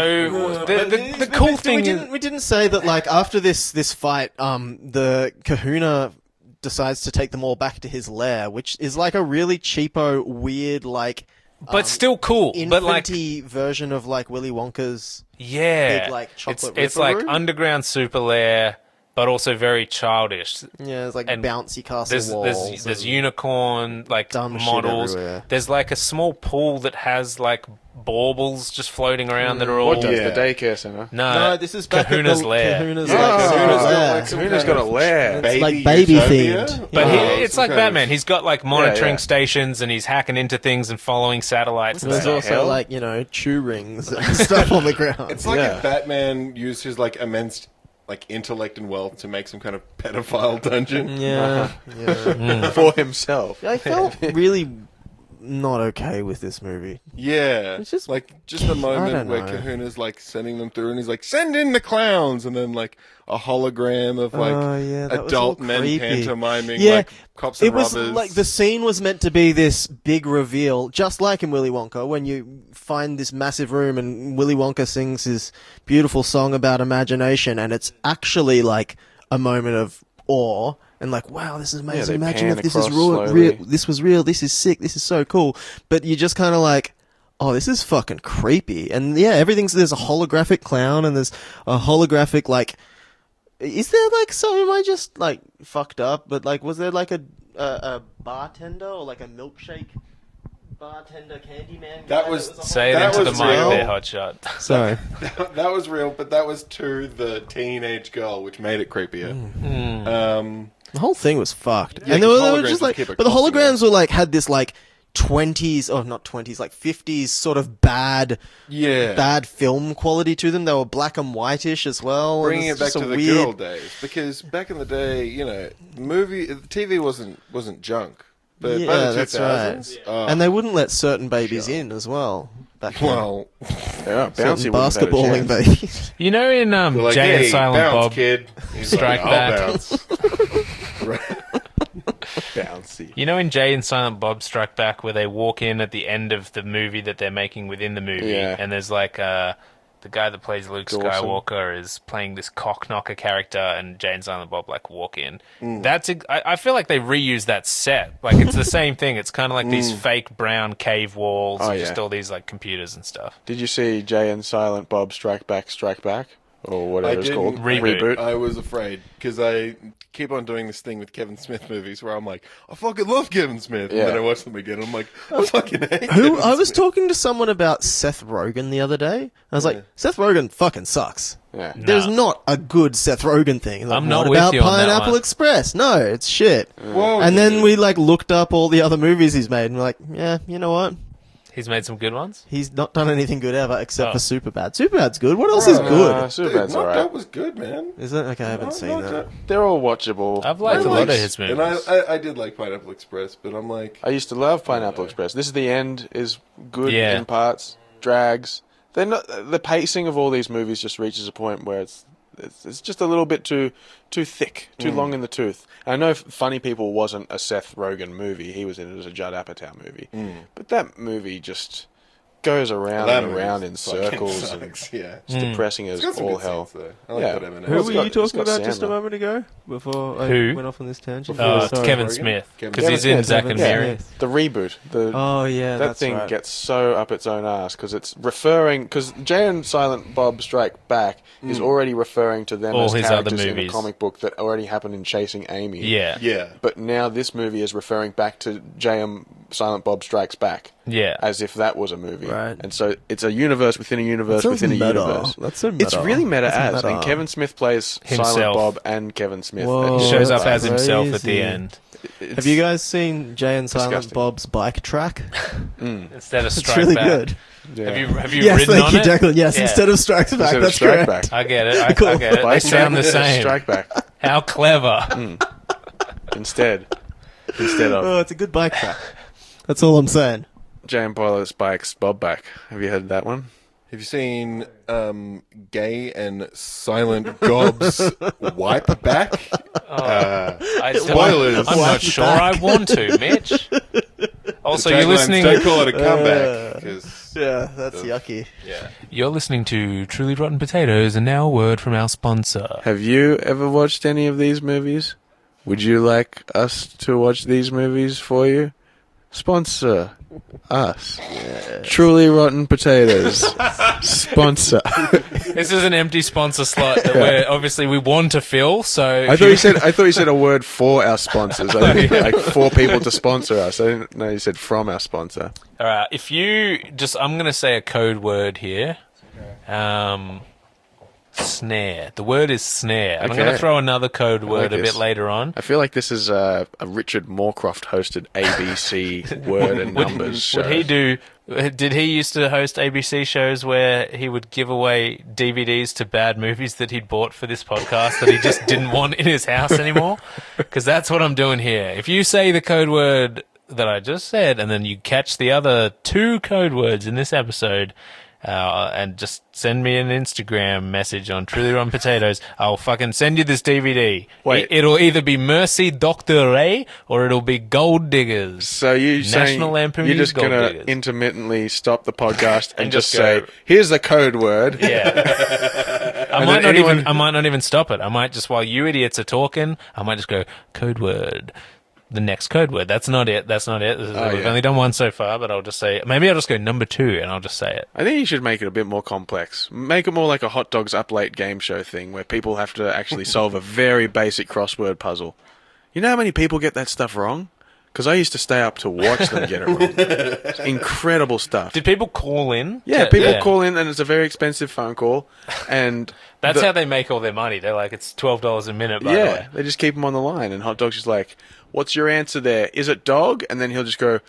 the cool thing is, we didn't say that like after this fight, the Kahuna decides to take them all back to his lair, which is like a really cheapo, weird, like but still cool. But like, infanty version of like Willy Wonka's. yeah, big, like, chocolate it's Ripper like room? underground super lair, but also very childish. Yeah, it's like And bouncy castle There's walls. there's and unicorn like dumb shit models. everywhere. There's like a small pool that has like baubles just floating around that are all What does Yeah. the daycare center? No, this is back Kahuna's at the lair. Kahuna's, Yeah, like, Oh, Kahuna's lair. like some Kahuna's kind got a of lair. It's like baby utopia? themed. But Yeah. it's some like kind of- Batman. He's got like monitoring yeah. stations and he's hacking into things and following satellites and There's stuff. also hell? like, chew rings and stuff on the ground. It's like Yeah. if Batman used his like immense like intellect and wealth to make some kind of pedophile dungeon. yeah, yeah. For himself. I felt really not okay with this movie. Yeah, It's just- like just the moment don't where know. Kahuna's like sending them through, and he's like, "Send in the clowns," and then like a hologram of like Oh, yeah, that was adult all men creepy. pantomiming Yeah, like cops and It was robbers. like the scene was meant to be this big reveal, just like in Willy Wonka, when you find this massive room and Willy Wonka sings his beautiful song about imagination, and it's actually like a moment of awe and like, wow, this is amazing. they Imagine pan if this is across real, slowly. this was real, this is sick, this is so cool. But you just kind of like, oh, this is fucking creepy. And yeah, there's a holographic clown and there's a holographic like. Is there like some? Am I just like fucked up? But like, was there like a bartender or like a milkshake bartender Candyman? That guy was- a Say it That into the was mic real. there, Hotshot. Sorry. that was real, but that was to the teenage girl, which made it creepier. The whole thing was fucked. Yeah, and they 'cause were holograms just like, keep it but the costing holograms were like had this like 20s or not 20s, like 50s sort of bad film quality to them. They were black and whitish as well. and Bringing it's it back just to a the weird... good old days, because back in the day, TV wasn't junk. But by Yeah, the that's 2000s, right. And they wouldn't let certain babies in as well. Back then. well, Yeah, certain bouncy wouldn't have had a basketballing chance. babies. You know in they're like, Jay and hey, Silent bounce, Bob, kid. He's Strike like, Back. I'll bounce. Bouncy. You know in Jay and Silent Bob Strike Back where they walk in at the end of the movie that they're making within the movie, Yeah. and there's like the guy that plays Luke Dawson. Skywalker is playing this cockknocker character, and Jay and Silent Bob like walk in. I feel like they reuse that set. Like it's the same thing. It's kind of like these fake brown cave walls, Oh, and yeah. just all these like computers and stuff. Did you see Jay and Silent Bob Strike Back, Strike Back? or whatever it's called. Reboot. I was afraid because I keep on doing this thing with Kevin Smith movies where I'm like, I fucking love Kevin Smith, and then I watch them again. And I'm like, I fucking hate. I was talking to someone about Seth Rogen the other day. I was like, Seth Rogen fucking sucks. Yeah. There's not a good Seth Rogen thing. Like, I'm not what with about you on that Pineapple one. Express? No, it's shit. Whoa, And then we like looked up all the other movies he's made, and we're like, yeah, you know what? He's made some good ones. He's not done anything good ever except for Superbad. Superbad's good. What else is good? Superbad's Knocked alright. Up was good, man. Is it? Okay, I haven't seen that. They're all watchable. I've liked a lot of his And movies. I did like Pineapple Express, but I'm like, I used to love Pineapple Express. This is the end is good Yeah. in parts, drags. They're not, the pacing of all these movies just reaches a point where it's just a little bit too thick, too long in the tooth. And I know Funny People wasn't a Seth Rogen movie. He was in it as a Judd Apatow movie. But that movie just goes around that and movie around in circles. sucks, And yeah. it's depressing as It's got some all good hell. scenes, though. I like Yeah. that M&M. Who It's were got- you it's talking got about just a Sandler. moment ago? Before I Who? went off on this tangent? It's Sorry. Kevin Rogen? Smith. Kevin Because he's Smith. in Zack and Kevin Mary. Smith. The reboot. Oh, yeah, That that's thing right. gets so up its own ass because it's referring. Because Jay and Silent Bob Strike Back is already referring to them All as his other characters in a movies. comic book that already happened in Chasing Amy. Yeah. Yeah. But now this movie is referring back to Jay and Silent Bob Strikes Back. Yeah. As if that was a movie. Right. And so it's a universe within a universe That sounds within a meta. universe. That's so meta. It's really meta That's as. meta. And Kevin Smith plays Silent Himself. Bob and Kevin Smith. Whoa. He shows up that's as himself at the crazy. end. Have you guys seen Jay and Silent disgusting. Bob's bike track? Instead of It's Strike really Back. good. Yeah. Have you Yes, ridden thank on you, it? Declan. Yes, Yeah. instead of Strikes Back. Instead of That's Strike correct. Back. I get it. I Cool. get it. They sound the same. Strike Back. How clever. Instead of Oh, it's a good bike track. That's all I'm saying. Jay and Pilot's Bikes Bob Back. Have you heard that one? Have you seen Gay and Silent Gob's Wipe Back? Spoilers. I'm not sure I want to, Mitch. Also, you're Taglines, listening. Don't call it a comeback. 'cause- Yeah, that's yucky. yeah. You're listening to Truly Rotten Potatoes, and now a word from our sponsor. Have you ever watched any of these movies? Would you like us to watch these movies for you? Sponsor us. Truly Rotten Potatoes. Sponsor. This is an empty sponsor slot that we want to fill. So I thought you said a word for our sponsors. I didn't, like for people to sponsor us. I didn't know you said from our sponsor. all right, if you I'm going to say a code word here. Snare. The word is snare. I'm going to Okay. throw another code word a this. bit later on. I feel like this is a Richard Moorcroft hosted ABC word and numbers show. Would he do? Did he used to host ABC shows where he would give away DVDs to bad movies that he'd bought for this podcast that he just didn't want in his house anymore? Because that's what I'm doing here. If you say the code word that I just said, and then you catch the other two code words in this episode, and just send me an Instagram message on Truly Rotten Potatoes, I'll fucking send you this DVD. Wait. It'll either be Mercy Dr. Ray or it'll be Gold Diggers. So you saying National Lampoon's you're just Gold going to Diggers. intermittently stop the podcast and just just say, go- here's the code word. Yeah. I might not even stop it. I might just, while you idiots are talking, I might just go, code word. The next code word. That's not it. We've only done one so far, but I'll just say, maybe I'll just go number 2 and I'll just say it. I think you should make it a bit more complex. Make it more like a Hot Dogs Up Late game show thing where people have to actually solve a very basic crossword puzzle. You know how many people get that stuff wrong? Because I used to stay up to watch them get it wrong. It's incredible stuff. Did people call in? Yeah, people call in and it's a very expensive phone call. And That's how they make all their money. They're like, it's $12 a minute, by the way. they just keep them on the line. And Hot Dog's just like, what's your answer there? Is it dog? And then he'll just go,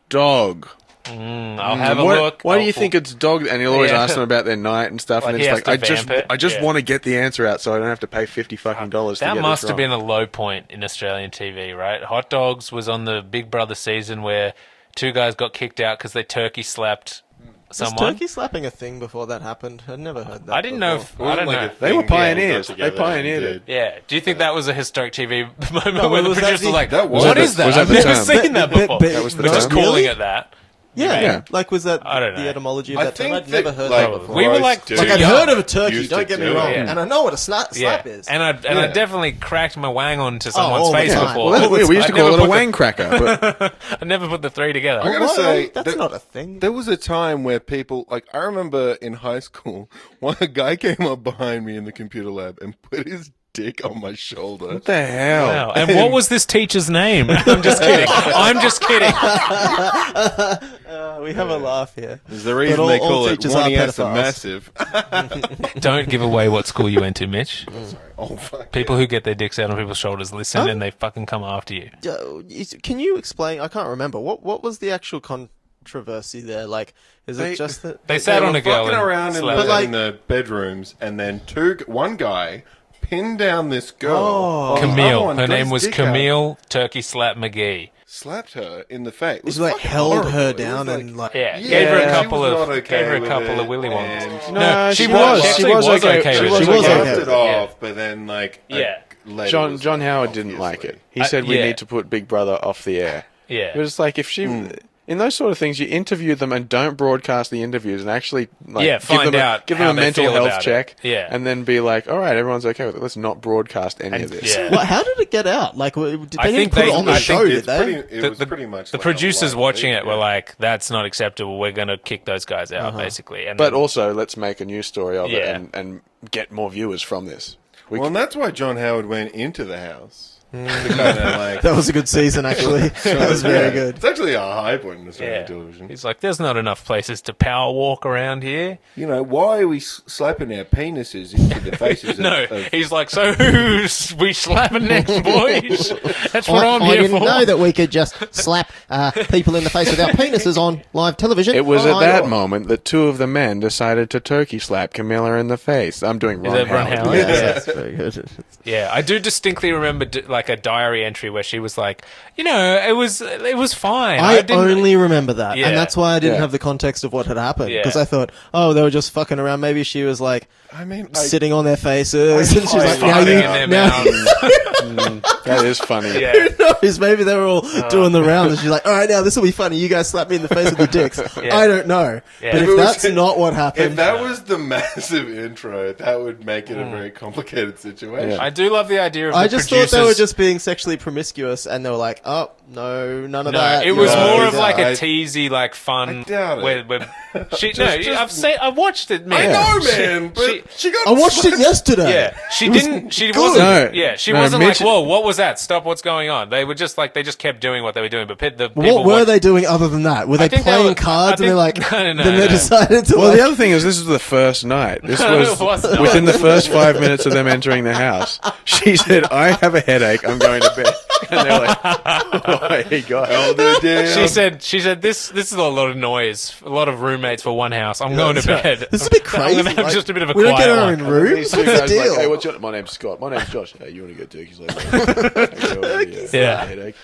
dog. I'll have a What- look. Why do you think it's dog? And he'll always Yeah. ask them about their night and stuff. Like and he it's has like, to vamp it. I just Yeah. want to get the answer out so I don't have to pay $50 fucking dollars to That get must this have wrong. been a low point in Australian TV, right? Hot Dogs was on the Big Brother season where 2 guys got kicked out because they turkey slapped Was someone. turkey slapping a thing before that happened? I'd never heard that. I didn't know before. if... I don't know. They were pioneers. They pioneered it. Yeah. Do you think that was a historic TV moment No, where the was that producers the- were like, That was what the- is that? was that I've the never term? seen that before. That was the We're just term. calling Really? it that. Yeah. Like, was that I don't know. the etymology of I that term? think I'd never heard like, that before. We were like, Dude, Like, I'd young. heard of a turkey, Used don't to get me do it. wrong. Yeah. And I know what a slap Yeah, is. and I definitely cracked my wang onto someone's all the face time. before. Well, we used to I call never it a put wang cracker. But I never put the three together. I gotta Well, say, that's not a thing. There was a time where people, like, I remember in high school, one guy came up behind me in the computer lab and put his dick on my shoulder. what the hell? Wow. And what was this teacher's name? I'm just kidding. I'm just kidding. We have a laugh here. There's the reason all- they all call it teachers are one S pedophiles. massive. Don't give away what school you went to, Mitch. Oh, fuck. People who get their dicks out on people's shoulders listen and they fucking come after you. Can you explain? I can't remember. What was the actual controversy there? Like, is it just that... They sat They on were a girl fucking and around slapped But, her. like- in the bedrooms, and then one guy pinned down this girl. Oh. while the other Camille. one Her got name his was dick out, Camille Turkey Slap McGee. slapped her in the face. It Was like fucking held horrible. her It was down like- and like... Yeah, Yeah, gave her a she couple was of not okay gave her a with couple it, of willy ones. and- No, she she was. was. She She actually was was okay. okay She with was it. She was okay. okay. Laughed it Yeah. off, but then like Yeah. later John was John like, Howard didn't like obviously. it. He said we yeah. need to put Big Brother off the air. Yeah. But it's like if she, in those sort of things, you interview them and don't broadcast the interviews and actually like Yeah, find out give how them a they mental feel health about it. check. Yeah. And then be like, all right, everyone's okay with it. Let's not broadcast any of this. Yeah. Well, how did it get out? Like, did I they think didn't put they- it on the I show, think did they? It was pretty much the like a producers live watching thing, it were yeah. like, "That's not acceptable. We're going to kick those guys out, basically." And But then- also, let's make a news story of Yeah. it and get more viewers from this. We Well, and that's why John Howard went into the house. To kinda, like, That was a good season, actually. That was very good. It's actually a high point in Australian yeah. television. He's like, "There's not enough places to power walk around here." You know, why are we slapping our penises into the faces No, of he's like, "So who's we slapping next, boys?" That's what I'm I here didn't for. know that we could just slap people in the face with our penises on live television. It was Oh, at my that God. moment that two of the men decided to turkey slap Camilla in the face. I'm doing Ron that Ron Howard. Howard? Yeah, Yeah. that's very good. Yeah, I do distinctly remember like a diary entry where she was like, "You know, it was fine." I didn't only remember that, Yeah. and that's why I didn't Yeah. have the context of what had happened, Yeah. because I thought, oh, they were just fucking around. Maybe she was like I mean, sitting on their faces, and she's like, now farting you, in their now mouths. That is funny. Yeah. who knows? Maybe they were all doing the rounds, and she's like, all right, now this will be funny. You guys slap me in the face with your dicks. Yeah. I don't know, Yeah. but If if it was- that's not what if happened, that was the massive intro, that would make it a very complicated situation. Yeah. I do love the idea of I the just producers. thought they were just being sexually promiscuous, and they were like, "Oh no, none of No, that." it was You're more right. of like a I- teasy, like fun. I doubt it. Where she, no, I've watched it, man. I know, man, but she got I watched it yesterday. Yeah, she It was didn't. She good. wasn't. No, yeah, she no, wasn't Mitch- like, "Whoa, what was that? Stop! What's going on?" They were just like, they just kept doing what they were doing. But the people What were watched- they doing other than that? Were they think they playing were- cards I and they're like, think- no, then they no. decided to Well, like, the other thing is, this was the first night. This No, was, it was not. within the first 5 minutes of them entering the house. She said, "I have a headache. I'm going to bed." And they're like, "Oh my god!" Elder down. She said, this is a lot of noise, a lot of roommates for one house. I'm going to bed. this is a bit I'm crazy. gonna have like, just a bit of a we don't quiet get our one. own rooms. These two What's guys the like, deal? "Hey, what's your? My name's Scott. My name's Josh. Hey, you want to go turkeys later?" Yeah. Headache.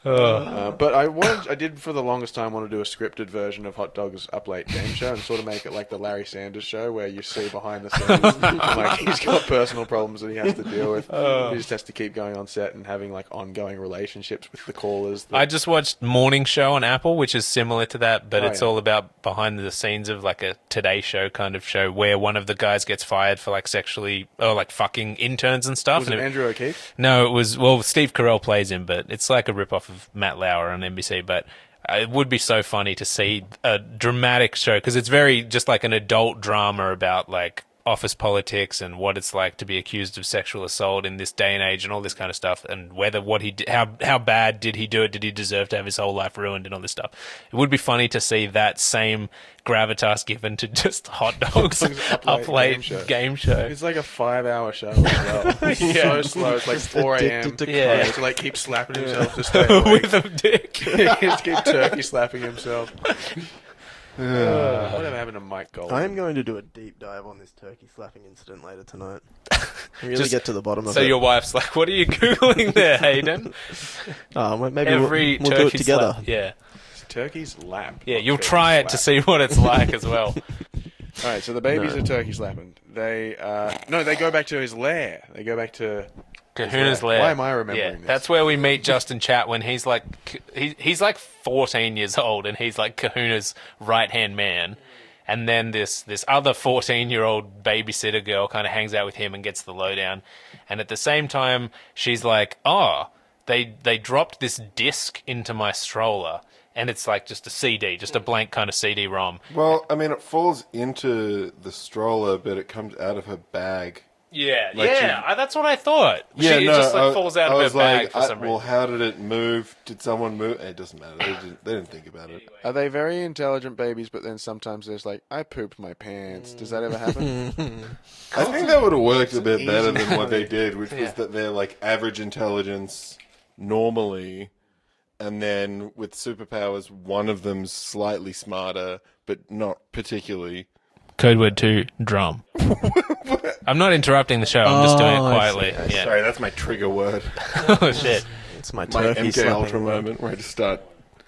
Oh. But I did for the longest time want to do a scripted version of Hot Dog's Up Late game show and sort of make it like the Larry Sanders show where you see behind the scenes like he's got personal problems that he has to deal with. He just has to keep going on set and having like ongoing relationships with the callers. I just watched Morning Show on Apple, which is similar to that, but Oh, it's yeah. all about behind the scenes of like a Today Show kind of show where one of the guys gets fired for like sexually or like fucking interns and stuff. was it And Andrew O'Keefe? No, it was, well, Steve Carell plays him, but it's like a rip-off of Matt Lauer on NBC, but it would be so funny to see a dramatic show, because it's very just like an adult drama about like office politics and what it's like to be accused of sexual assault in this day and age and all this kind of stuff, and whether what he did, how bad did he do it, did he deserve to have his whole life ruined and all this stuff. It would be funny to see that same gravitas given to just Hot Dogs up late game show. It's like a 5-hour show as well. It's Yeah. so slow. It's like 4 a.m. addicted to Yeah. To like keep slapping himself to stay awake. With a dick. He just keep turkey slapping himself. Whatever happened to Mike Gold? I am going to do a deep dive on this turkey slapping incident later tonight. Really Just- get to the bottom of So it. your wife's like, "What are you googling there, Hayden?" Well, maybe Every we'll do turkey it together. slap. Yeah. Turkey's lap. Yeah, not you'll turkey try it to slap. see what it's like as well. All right, so the babies No. are turkey slapping. They go back to his lair. They go back to Kahuna's Right. lair. Why am I remembering this? That's where we meet Justin Chatwin. He's like he's like 14 years old, and he's like Kahuna's right-hand man. And then this other 14-year-old babysitter girl kind of hangs out with him and gets the lowdown. And at the same time, she's like, "Oh, they dropped this disc into my stroller." And it's like just a CD, just a blank kind of CD-ROM. Well, I mean, it falls into the stroller, but it comes out of her bag. Yeah, Like that's what I thought. Yeah, it just like falls out of her bag for some reason. Well, how did it move? Did someone move? It doesn't matter. They didn't think about it. Are they very intelligent babies, but then sometimes there's like, I pooped my pants. Does that ever happen? I think that would have worked a bit better easy than what they money. did, which was that they're like average intelligence normally, and then with superpowers, one of them's slightly smarter, but not particularly. Code word 2, drum. I'm not interrupting the show. I'm just doing it quietly. Yeah. Sorry, that's my trigger word. Oh, shit. It's my My turkey MK slapping Ultra word. moment where I just start.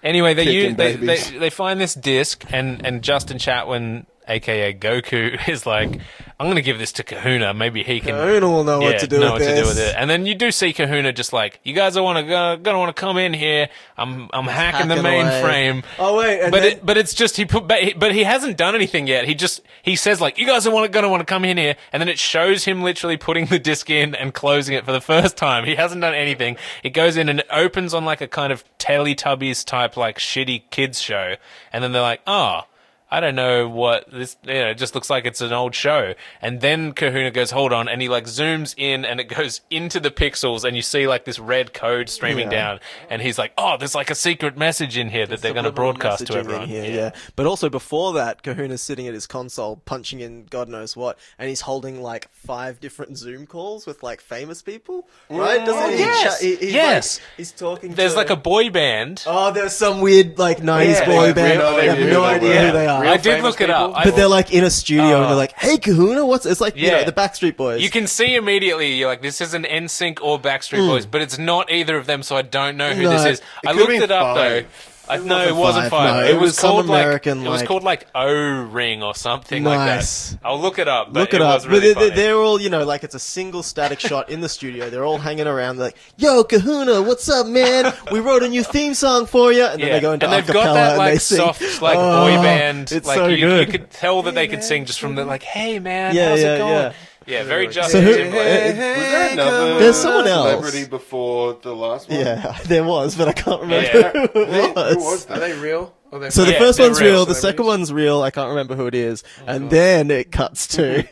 Anyway, Kicking babies. they find this disc, and Justin Chatwin, a.k.a. Goku, is like, I'm going to give this to Kahuna. Maybe he can... Kahuna will know what to do with this. And then you do see Kahuna just like, you guys are gonna want to come in here. I'm hacking the hacking away. mainframe. Oh, wait. But it's just but he hasn't done anything yet. He says like, you guys are gonna want to come in here, and then it shows him literally putting the disc in and closing it for the first time. He hasn't done anything. It goes in and it opens on like a kind of Teletubbies type like shitty kids show, and then they're like, oh, I don't know what this, it just looks like it's an old show. And then Kahuna goes, hold on, and he like zooms in and it goes into the pixels and you see like this red code streaming down. And he's like, oh, there's like a secret message in here that they're going to broadcast to everyone. Yeah. But also before that, Kahuna's sitting at his console punching in God knows what, and he's holding like 5 different Zoom calls with like famous people, right? Doesn't he? Yes. Yes. Like, he's talking There's to... like a boy band. Oh, there's some weird like 90s Yeah, boy like band. real- I have real no boy idea band. who they are. Real I did famous look it up. people? But they're like in a studio and they're like, "Hey, Kahuna, what's?" It's like Yeah. the Backstreet Boys. You can see immediately, you're like, this isn't NSYNC or Backstreet Boys, but it's not either of them, so I don't know who No, this is. it I could looked be it up, 5. though. No, it wasn't 5. 5. No, it it was was some called American, like, it was like- called like O-Ring or something like Nice. that. I'll look it up, but Look it up. was really But funny. they're all, like it's a single static shot in the studio. They're all hanging around like, "Yo, Kahuna, what's up, man? We wrote a new theme song for you." And then they go into and they've acapella got that and like they sing. soft like Oh, boy band. It's like so you good. could tell that they could sing just from the like, "Hey man, Yeah, how's yeah, it going?" yeah. Yeah, very So Justin who- Timberlake. Was there another There's someone else. celebrity before the last one? Yeah, there was, but I can't remember Yeah. who it was. Who was Are they real? Or they're So the Yeah, first they're one's real real, the celebrities. second one's real, I can't remember who it is, and then it cuts to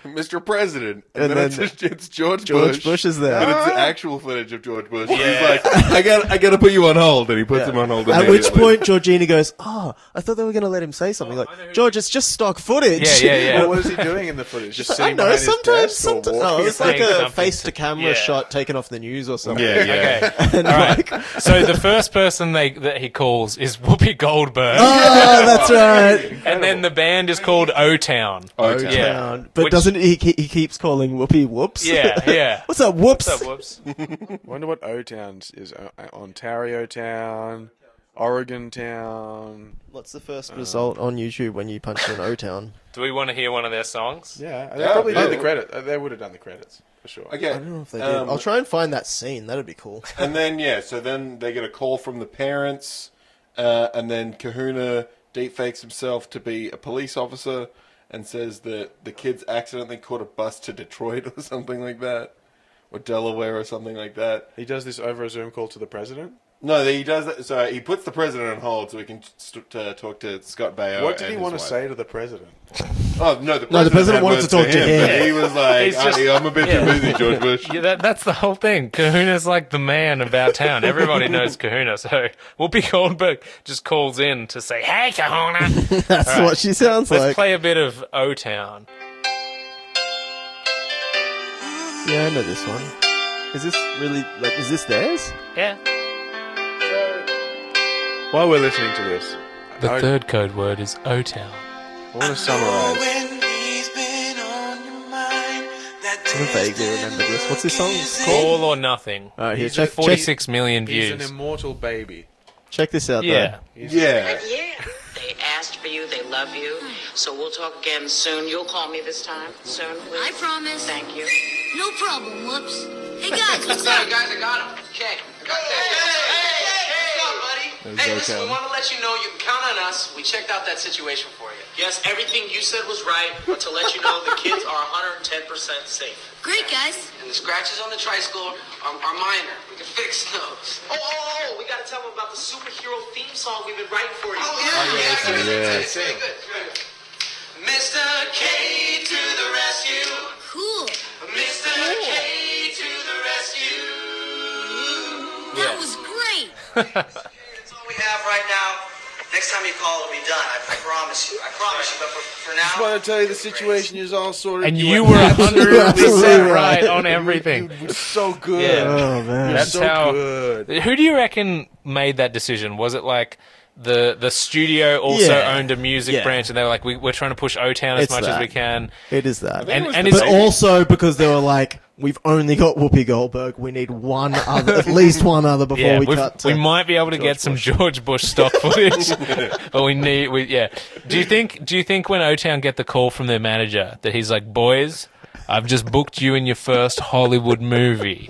Mr. President. And And then then it's George George Bush is there. And it's the actual footage of George Bush. He's like, I got to put you on hold. And he puts him on hold. At which immediately. point Georgina goes, "Oh, I thought they were going to let him say something." Like, "George, it's just stock footage." Yeah. What is he doing in the footage? Just I sitting know, behind his sometimes, desk or no, walking? it's like Saying a something face-to-camera yeah. shot taken off the news or something. Yeah, yeah. Okay. All right. So the first person that he calls is Whoopi Goldberg. Oh, that's right. And then the band is called O-Town. O-Town. Yeah. Town. But Which- doesn't he keeps calling Whoopi Whoops? Yeah. What's up, Whoops? What's up, whoops? Wonder what O-Towns is. Ontario Town, Oregon Town. What's the first result on YouTube when you punch in O-Town? Do we want to hear one of their songs? Yeah, they Yeah, probably yeah. did the credit. They would have done the credits for sure. Okay. I don't know if they did. I'll try and find that scene. That'd be cool. And then, so then they get a call from the parents, and then Kahuna deepfakes himself to be a police officer and says that the kids accidentally caught a bus to Detroit or something like that, or Delaware or something like that. He does this over a Zoom call to the president. No, he does that. So he puts the president on hold so he can talk to Scott Baio. What did he and want to his say wife. to the president? Oh no, the president had wanted words to talk to him. but he was like, He's just- I'm a bit too busy, George Bush. Yeah, that's the whole thing. Kahuna's like the man about town. Everybody knows Kahuna. So Whoopi Goldberg just calls in to say, "Hey, Kahuna." That's All right. what she sounds Let's like. play a bit of O-Town. Yeah, I know this one. Is this really is this theirs? Yeah. While we're listening to this, The I third code word is O-Town. want to summarize. I vaguely remember this. What's this song called? All or Nothing. Here, He's check, a 46 million He's an views. immortal baby. check this out, Yeah. Yeah. Yeah. They asked for you. They love you. So we'll talk again soon. You'll call me this time soon, please? I promise. Thank you. No problem, Whoops. Hey guys, what's Hey, up? guys, I got him. Okay. What's up, buddy? Hey, listen, we want to let you know you can count on us. We checked out that situation for you. Yes, everything you said was right, but to let you know, the kids are 110% safe. Great, guys. And the scratches on the tricycle are minor. We can fix those. Oh, we got to tell them about the superhero theme song we've been writing for you. Sing. Good. Mr. K to the rescue. Cool. Mr. K to the rescue. That was great. That's all we have right now. Next time you call, it'll be done. I promise you. But for now... I just want to tell you the situation is all sorted. And you were 100% absolutely right right. on everything. You were so good. Yeah. Oh man. That's so how. good. Who do you reckon made that decision? Was it like the studio also Yeah. owned a music Yeah. branch, and they were like, we're trying to push O-Town as It's much as that. we can. It is that. And was it's But also because they were like, we've only got Whoopi Goldberg. We need one other, at least one other before yeah, we cut. we might be able to get some George Bush stock footage, but yeah. Do you think when O-Town get the call from their manager that he's like, boys, I've just booked you in your first Hollywood movie?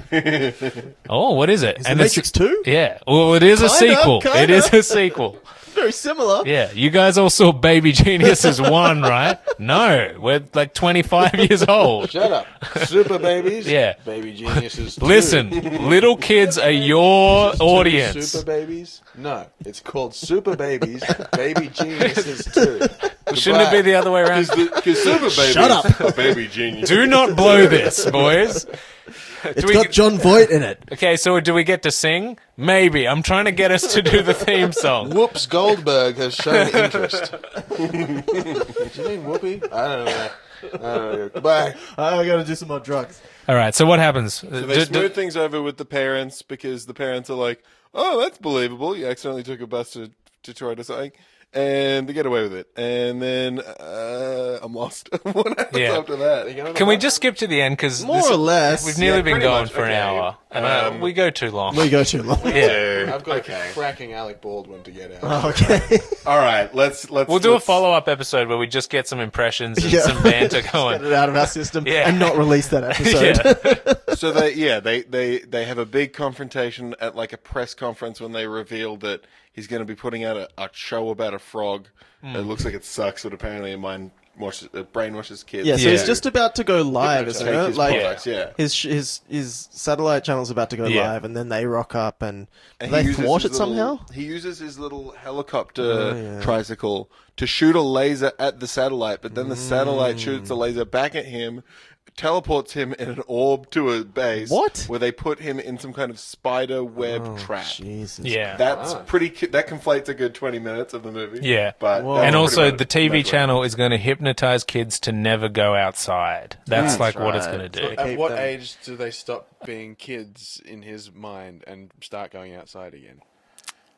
Oh, what is it? Is it Matrix 2? Yeah. Well, it is a Kinda, sequel. kinda. It is a sequel. Very similar. Yeah. You guys all saw Baby Geniuses 1, right? No. We're like 25 years old. Shut up. Superbabies. Yeah. Baby Geniuses 2. Listen, little kids are your audience. Superbabies? No. It's called Superbabies, Baby Geniuses 2. Shouldn't it be the other way around? Because Super Babies Shut up. are baby genius. Do not blow this, boys. It's got John Voight in it. Okay, so do we get to sing? Maybe. I'm trying to get us to do the theme song. Whoops Goldberg has shown interest. Did you mean Whoopi? I don't know. Goodbye. I gotta do some more drugs. All right, so what happens? So they smooth things over with the parents because the parents are like, oh, that's believable. You accidentally took a bus to try to something. And they get away with it. And then I'm lost. What happens Yeah. after that? Can we just skip to the end? Because More or less. we've nearly been pretty going much. for an Okay. hour. And we go too long. We go too long. Yeah. I've got a cracking Alec Baldwin to get out. Oh, okay. All right, let's. We'll do a follow-up episode where we just get some impressions and some banter Get going. it out of our system Yeah. and not release that episode. So they have a big confrontation at like a press conference when they reveal that he's going to be putting out a show about a frog. It looks like it sucks, but apparently it brainwashes kids. Yeah, so Yeah. he's just about to go live, isn't Take it? his Like products, yeah. his satellite channel's about to go Yeah. live, and then they rock up and And they he uses thwart his it somehow. He uses his little helicopter tricycle to shoot a laser at the satellite, but then the satellite shoots a laser back at him, teleports him in an orb to a base. What? Where they put him in some kind of spider web trap. Jesus. Yeah. That's that conflates a good 20 minutes of the movie. Yeah. But Whoa. that's And pretty also, much the TV exactly. channel is going to hypnotize kids to never go outside. That's like what it's right. going to do. Keep At what them- age do they stop being kids in his mind and start going outside again?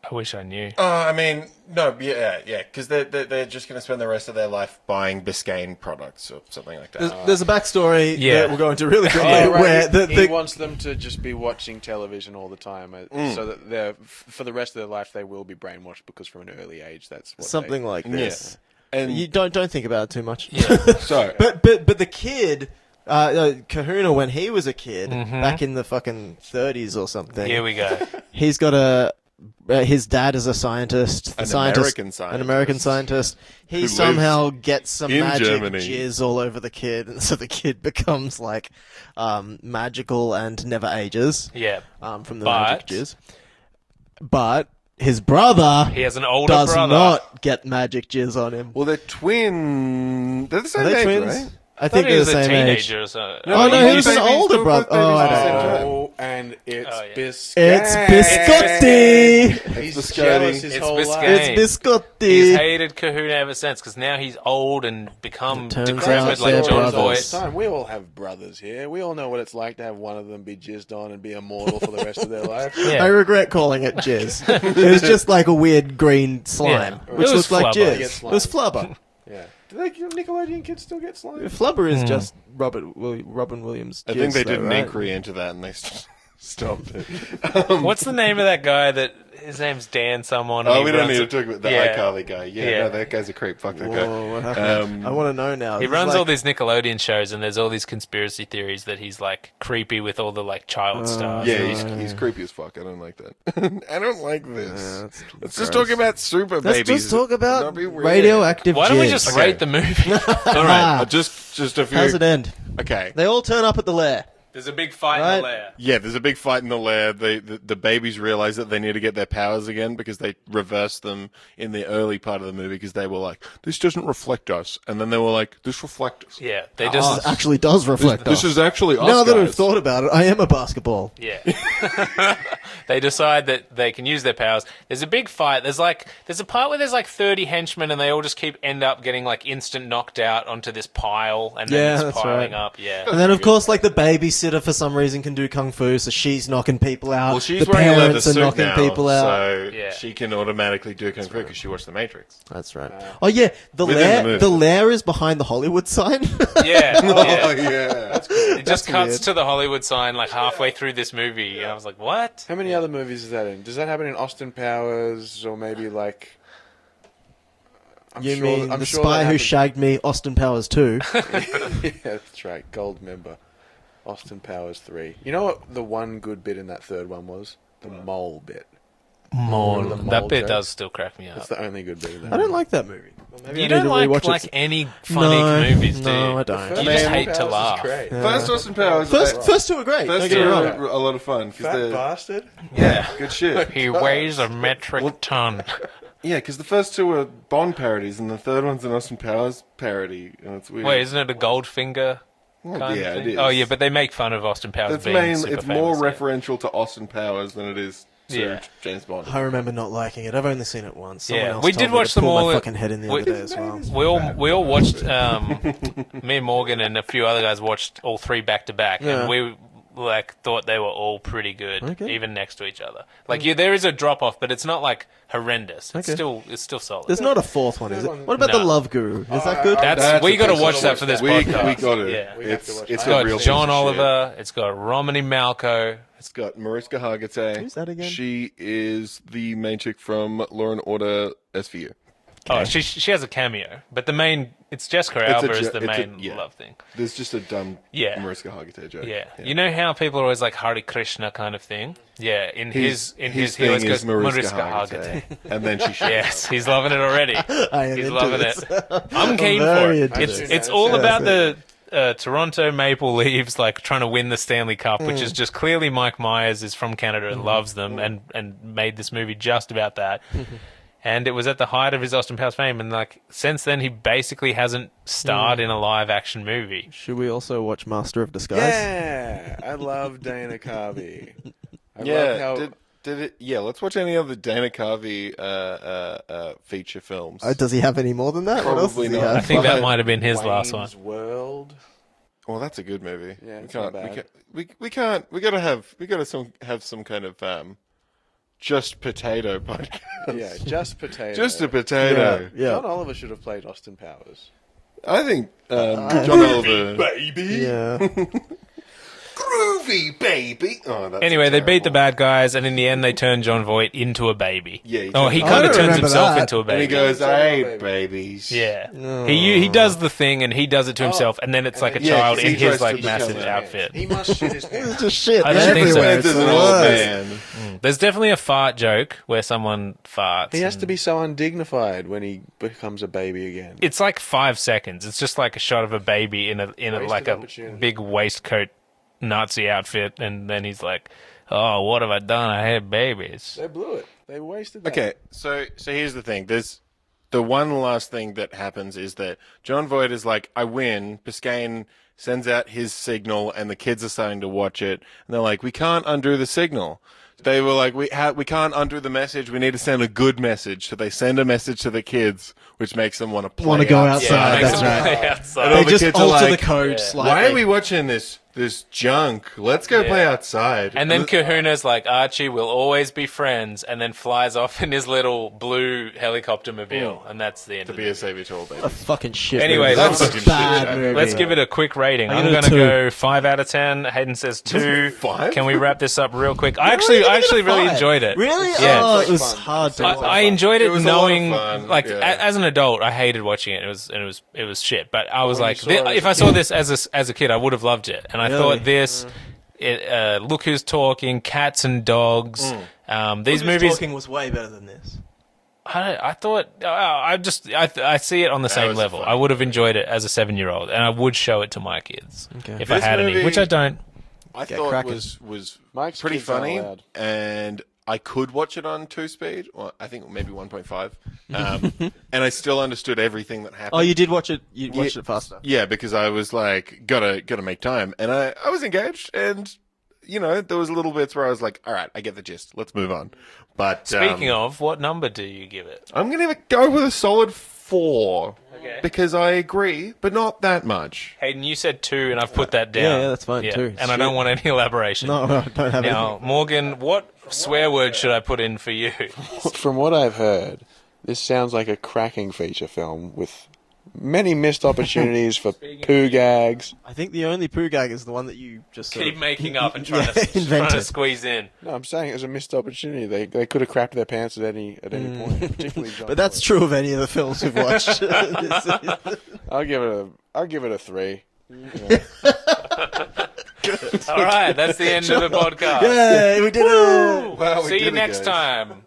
I wish I knew. I mean, no, yeah, because they're just going to spend the rest of their life buying Biscayne products or something like that. There's a backstory Yeah. that we'll go into really quickly Oh, right. where he wants them to just be watching television all the time, so that they're for the rest of their life they will be brainwashed because from an early age that's what something like this. And You don't think about it too much. so, But the kid, Kahuna, when he was a kid back in the fucking 30s or something, Here we go. he's got his dad is a scientist, An American scientist. an American scientist. He lives somehow gets some in magic Germany. jizz all over the kid, and so the kid becomes like magical and never ages. Yeah. From the But- magic jizz. But his brother He has an older does brother. not get magic jizz on him. well, they're twin. They're the Are same they age, twins? right? I I think thought he they're was the a same age. teenager or something. Oh no, he was an babies, older they're brother. both Oh, I babies. don't know. Oh, and it's Oh, yeah. Biscayne. It's Biscotti. He's Biscotti. jealous his It's whole Biscayne. life. It's Biscotti. He's hated Kahuna ever since because now he's old and become Turns decrepit out like they're John brothers. Voight. We all have brothers here. We all know what it's like to have one of them be jizzed on and be immortal for the rest of their life. Yeah. I regret calling it jizz. It was just like a weird green slime, Yeah. which It was looked like flubber. jizz. It was flubber. Yeah. Do they Nickelodeon kids still get slime? Flubber is just Robin Williams. I think jizz, they though, did an right? inquiry into that and they stopped it. What's the name of that guy that His name's Dan someone. Oh, and he we don't runs need to talk about the iCarly guy. Yeah, no, that guy's a creep. Fuck that guy. Whoa, what happened? I want to know now. He This is runs like- all these Nickelodeon shows, and there's all these conspiracy theories that he's like creepy with all the like child stars. Yeah, he's creepy as fuck. I don't like that. I don't like this. that's Let's just talk about Superbabies. Let's just talk about Not be weird. radioactive Why don't we jizz. just Okay. rate the movie? All right, just a few. How's it end? Okay. They all turn up at the lair. There's a big fight in Right. the lair. Yeah, there's a big fight in the lair. The babies realize that they need to get their powers again because they reversed them in the early part of the movie because they were like, this doesn't reflect us. And then they were like, this reflects us. Yeah, they This just actually does reflect This us. is actually us, Now that I've guys. thought about it, I am a basketball. yeah. They decide that they can use their powers. There's a big fight. There's a part where there's like 30 henchmen, and they all just end up getting like instant knocked out onto this pile, and Yeah, then it's that's piling right. up. Yeah. And then, of course, like the babysitter for some reason can do kung fu, so she's knocking people out. Well, she's the wearing a leather parents are suit knocking now, people out. so Yeah. she can automatically do kung fu because she watched The Matrix. That's right. Oh yeah, the Within the lair. movie. The lair is behind the Hollywood sign. Yeah. Oh yeah. yeah, It just cuts weird. to the Hollywood sign like halfway through this movie, and I was like, "What?" How many other movies is that in? Does that happen in Austin Powers or maybe like? You sure- mean I'm the sure spy that who happened. shagged me, Austin Powers 2? Yeah, that's right. Gold member. Austin Powers 3. You know what the one good bit in that third one was? The mole bit. Mole. The That mole bit joke. does still crack me That's up. the only good bit in that. I don't like that movie. Well, maybe You I don't need to rewatch like it. any funny movies, do no, you? I don't. You just hate to laugh. First Austin Powers. First two are great. First Don't two get me are wrong. a lot of fun because Fat they're bastard. Yeah. good shit. He weighs a metric ton. Yeah, because the first two were Bond parodies, and the third one's an Austin Powers parody, and it's weird. Wait, isn't it a Goldfinger Well, kind yeah, of thing? it is. Oh, yeah, but they make fun of Austin Powers It's being super it's more famous, yeah. referential to Austin Powers than it is to Yeah. James Bond. I remember not liking it. I've only seen it once. Someone Yeah, else we told did me watch to them pull all my at- fucking head in the we- other day as well. We all watched, me and Morgan and a few other guys watched all three back to back, Yeah. and we thought they were all pretty good, Okay. even next to each other. Like, yeah, there is a drop off, but it's not like horrendous. It's Okay. still solid. There's not a fourth one, is it? What about No. The Love Guru? Is that good? That's we a got to thing. watch that for this podcast. We got to. Yeah. We have It's to watch it's it. a It's real got John piece of shit. Oliver. It's got Romany Malco. It's got Mariska Hargitay. Who's that again? She is the main chick from Law and Order SVU. Oh, she has a cameo, but it's Jessica It's a Alba jo- is the it's a- main yeah. love thing. There's just a dumb Yeah. Mariska Hargitay joke. Yeah. You know how people are always like Hare Krishna kind of thing? Yeah, in his he thing always is goes Mariska Hargitay. Hargitay. And then she shows Yes, he's loving it already. I am He's into loving this. it. I'm keen for very it. into It's this. it's all about the Toronto Maple Leafs like trying to win the Stanley Cup, which is just clearly Mike Myers is from Canada and loves them and made this movie just about that. And it was at the height of his Austin Powers fame, and like since then he basically hasn't starred in a live action movie. Should we also watch Master of Disguise? Yeah, I love Dana Carvey. I Yeah, love how did it? Yeah, let's watch any of the Dana Carvey feature films. Does he have any more than that? What else Probably does he not. have? I think that might have been his last one. Wayne's World. Well, that's a good movie. Yeah, we it's can't. not bad. We can't. We gotta have some kind of just potato podcast. Yeah, just potato. Just a potato. Yeah. John Oliver should have played Austin Powers. I think John Oliver. Baby. Yeah. Groovy baby. Oh, that's Anyway, they beat the terrible. bad guys, and in the end, they turn John Voight into a baby. Yeah, he Oh, turns- he I kind of don't turns remember himself that. into a And he baby. goes, Yeah. I hate babies. Yeah, No. he does the thing, and he does it to himself, and then it's like a Yeah, child 'cause in he tries his to like become massive a- outfit. He must shit his It's pants. just shit I don't think so. everywhere. There's It's an the old worst. man. There's definitely a fart joke where someone farts. He has to and be so undignified when he becomes a baby again. It's like 5 seconds. It's just like a shot of a baby in a Wasted like a opportunity. big waistcoat Nazi outfit, and then he's like, "Oh, what have I done? I hate babies." They blew it. They wasted that. Okay, so here's the thing. There's the one last thing that happens is that John Voight is like, I win. Biscayne sends out his signal, and the kids are starting to watch it, and they're like, we can't undo the signal. They were like, we can't undo the message. We need to send a good message. So they send a message to the kids, which makes them want to play. Want to go outside. outside? makes That's them right. play outside. And all They the just kids are alter like, the code Yeah. slightly. Why are we watching this junk? Let's go play outside. And then Kahuna's like, Archie, we'll always be friends, and then flies off in his little blue helicopter mobile, and that's the end to of be the a savior to all babies. A fucking shit. Anyway, movie. that's That's fucking a bad shit. movie. Let's give it a quick rating. I'm give it going a to 2. go 5 out of 10. Hayden says 2. 5? Can we wrap this up real quick? I I actually really enjoyed it. Really? Yeah. Oh, It it was was fun. hard to watch. I enjoyed It it was a lot of knowing, fun, like, yeah. as an adult, I hated watching it. It was shit. But I was When you like, saw it as if a I saw this as a kid, I would have loved it. And I Really? thought this, Look Who's Talking, Cats and Dogs, these movies. Talking was way better than this. I thought I see it on the same was level. fun. I would have enjoyed it as a 7-year-old, and I would show it to my kids Okay. if I This had any, movie- which I don't. I Get thought cracking. was Mike's pretty kids aren't funny, allowed. and I could watch it on 2-speed. Well, I think maybe 1.5, and I still understood everything that happened. Oh, you did watch it. You watched it faster. Yeah, because I was like, gotta make time, and I was engaged, and there was little bits where I was like, all right, I get the gist. Let's move on. But Speaking of, what number do you give it? I'm gonna go with a solid 4 Okay. because I agree, but not that much. Hayden, you said 2, and I've put that down. Yeah, that's fine, 2. And I don't want any elaboration. No, I don't have Now, Morgan, what swear word should I put in for you? From what I've heard, this sounds like a cracking feature film with many missed opportunities for poo gags. I think the only poo gag is the one that you just sort Keep of making up and trying to invented. squeeze in. No, I'm saying it was a missed opportunity. They could have crapped their pants at any point, particularly John. But that's Voight. true of any of the films we've watched. I'll give it a 3. All right, that's the end of the podcast. Yay, we did it! Wow, we See did you it, next guys. time.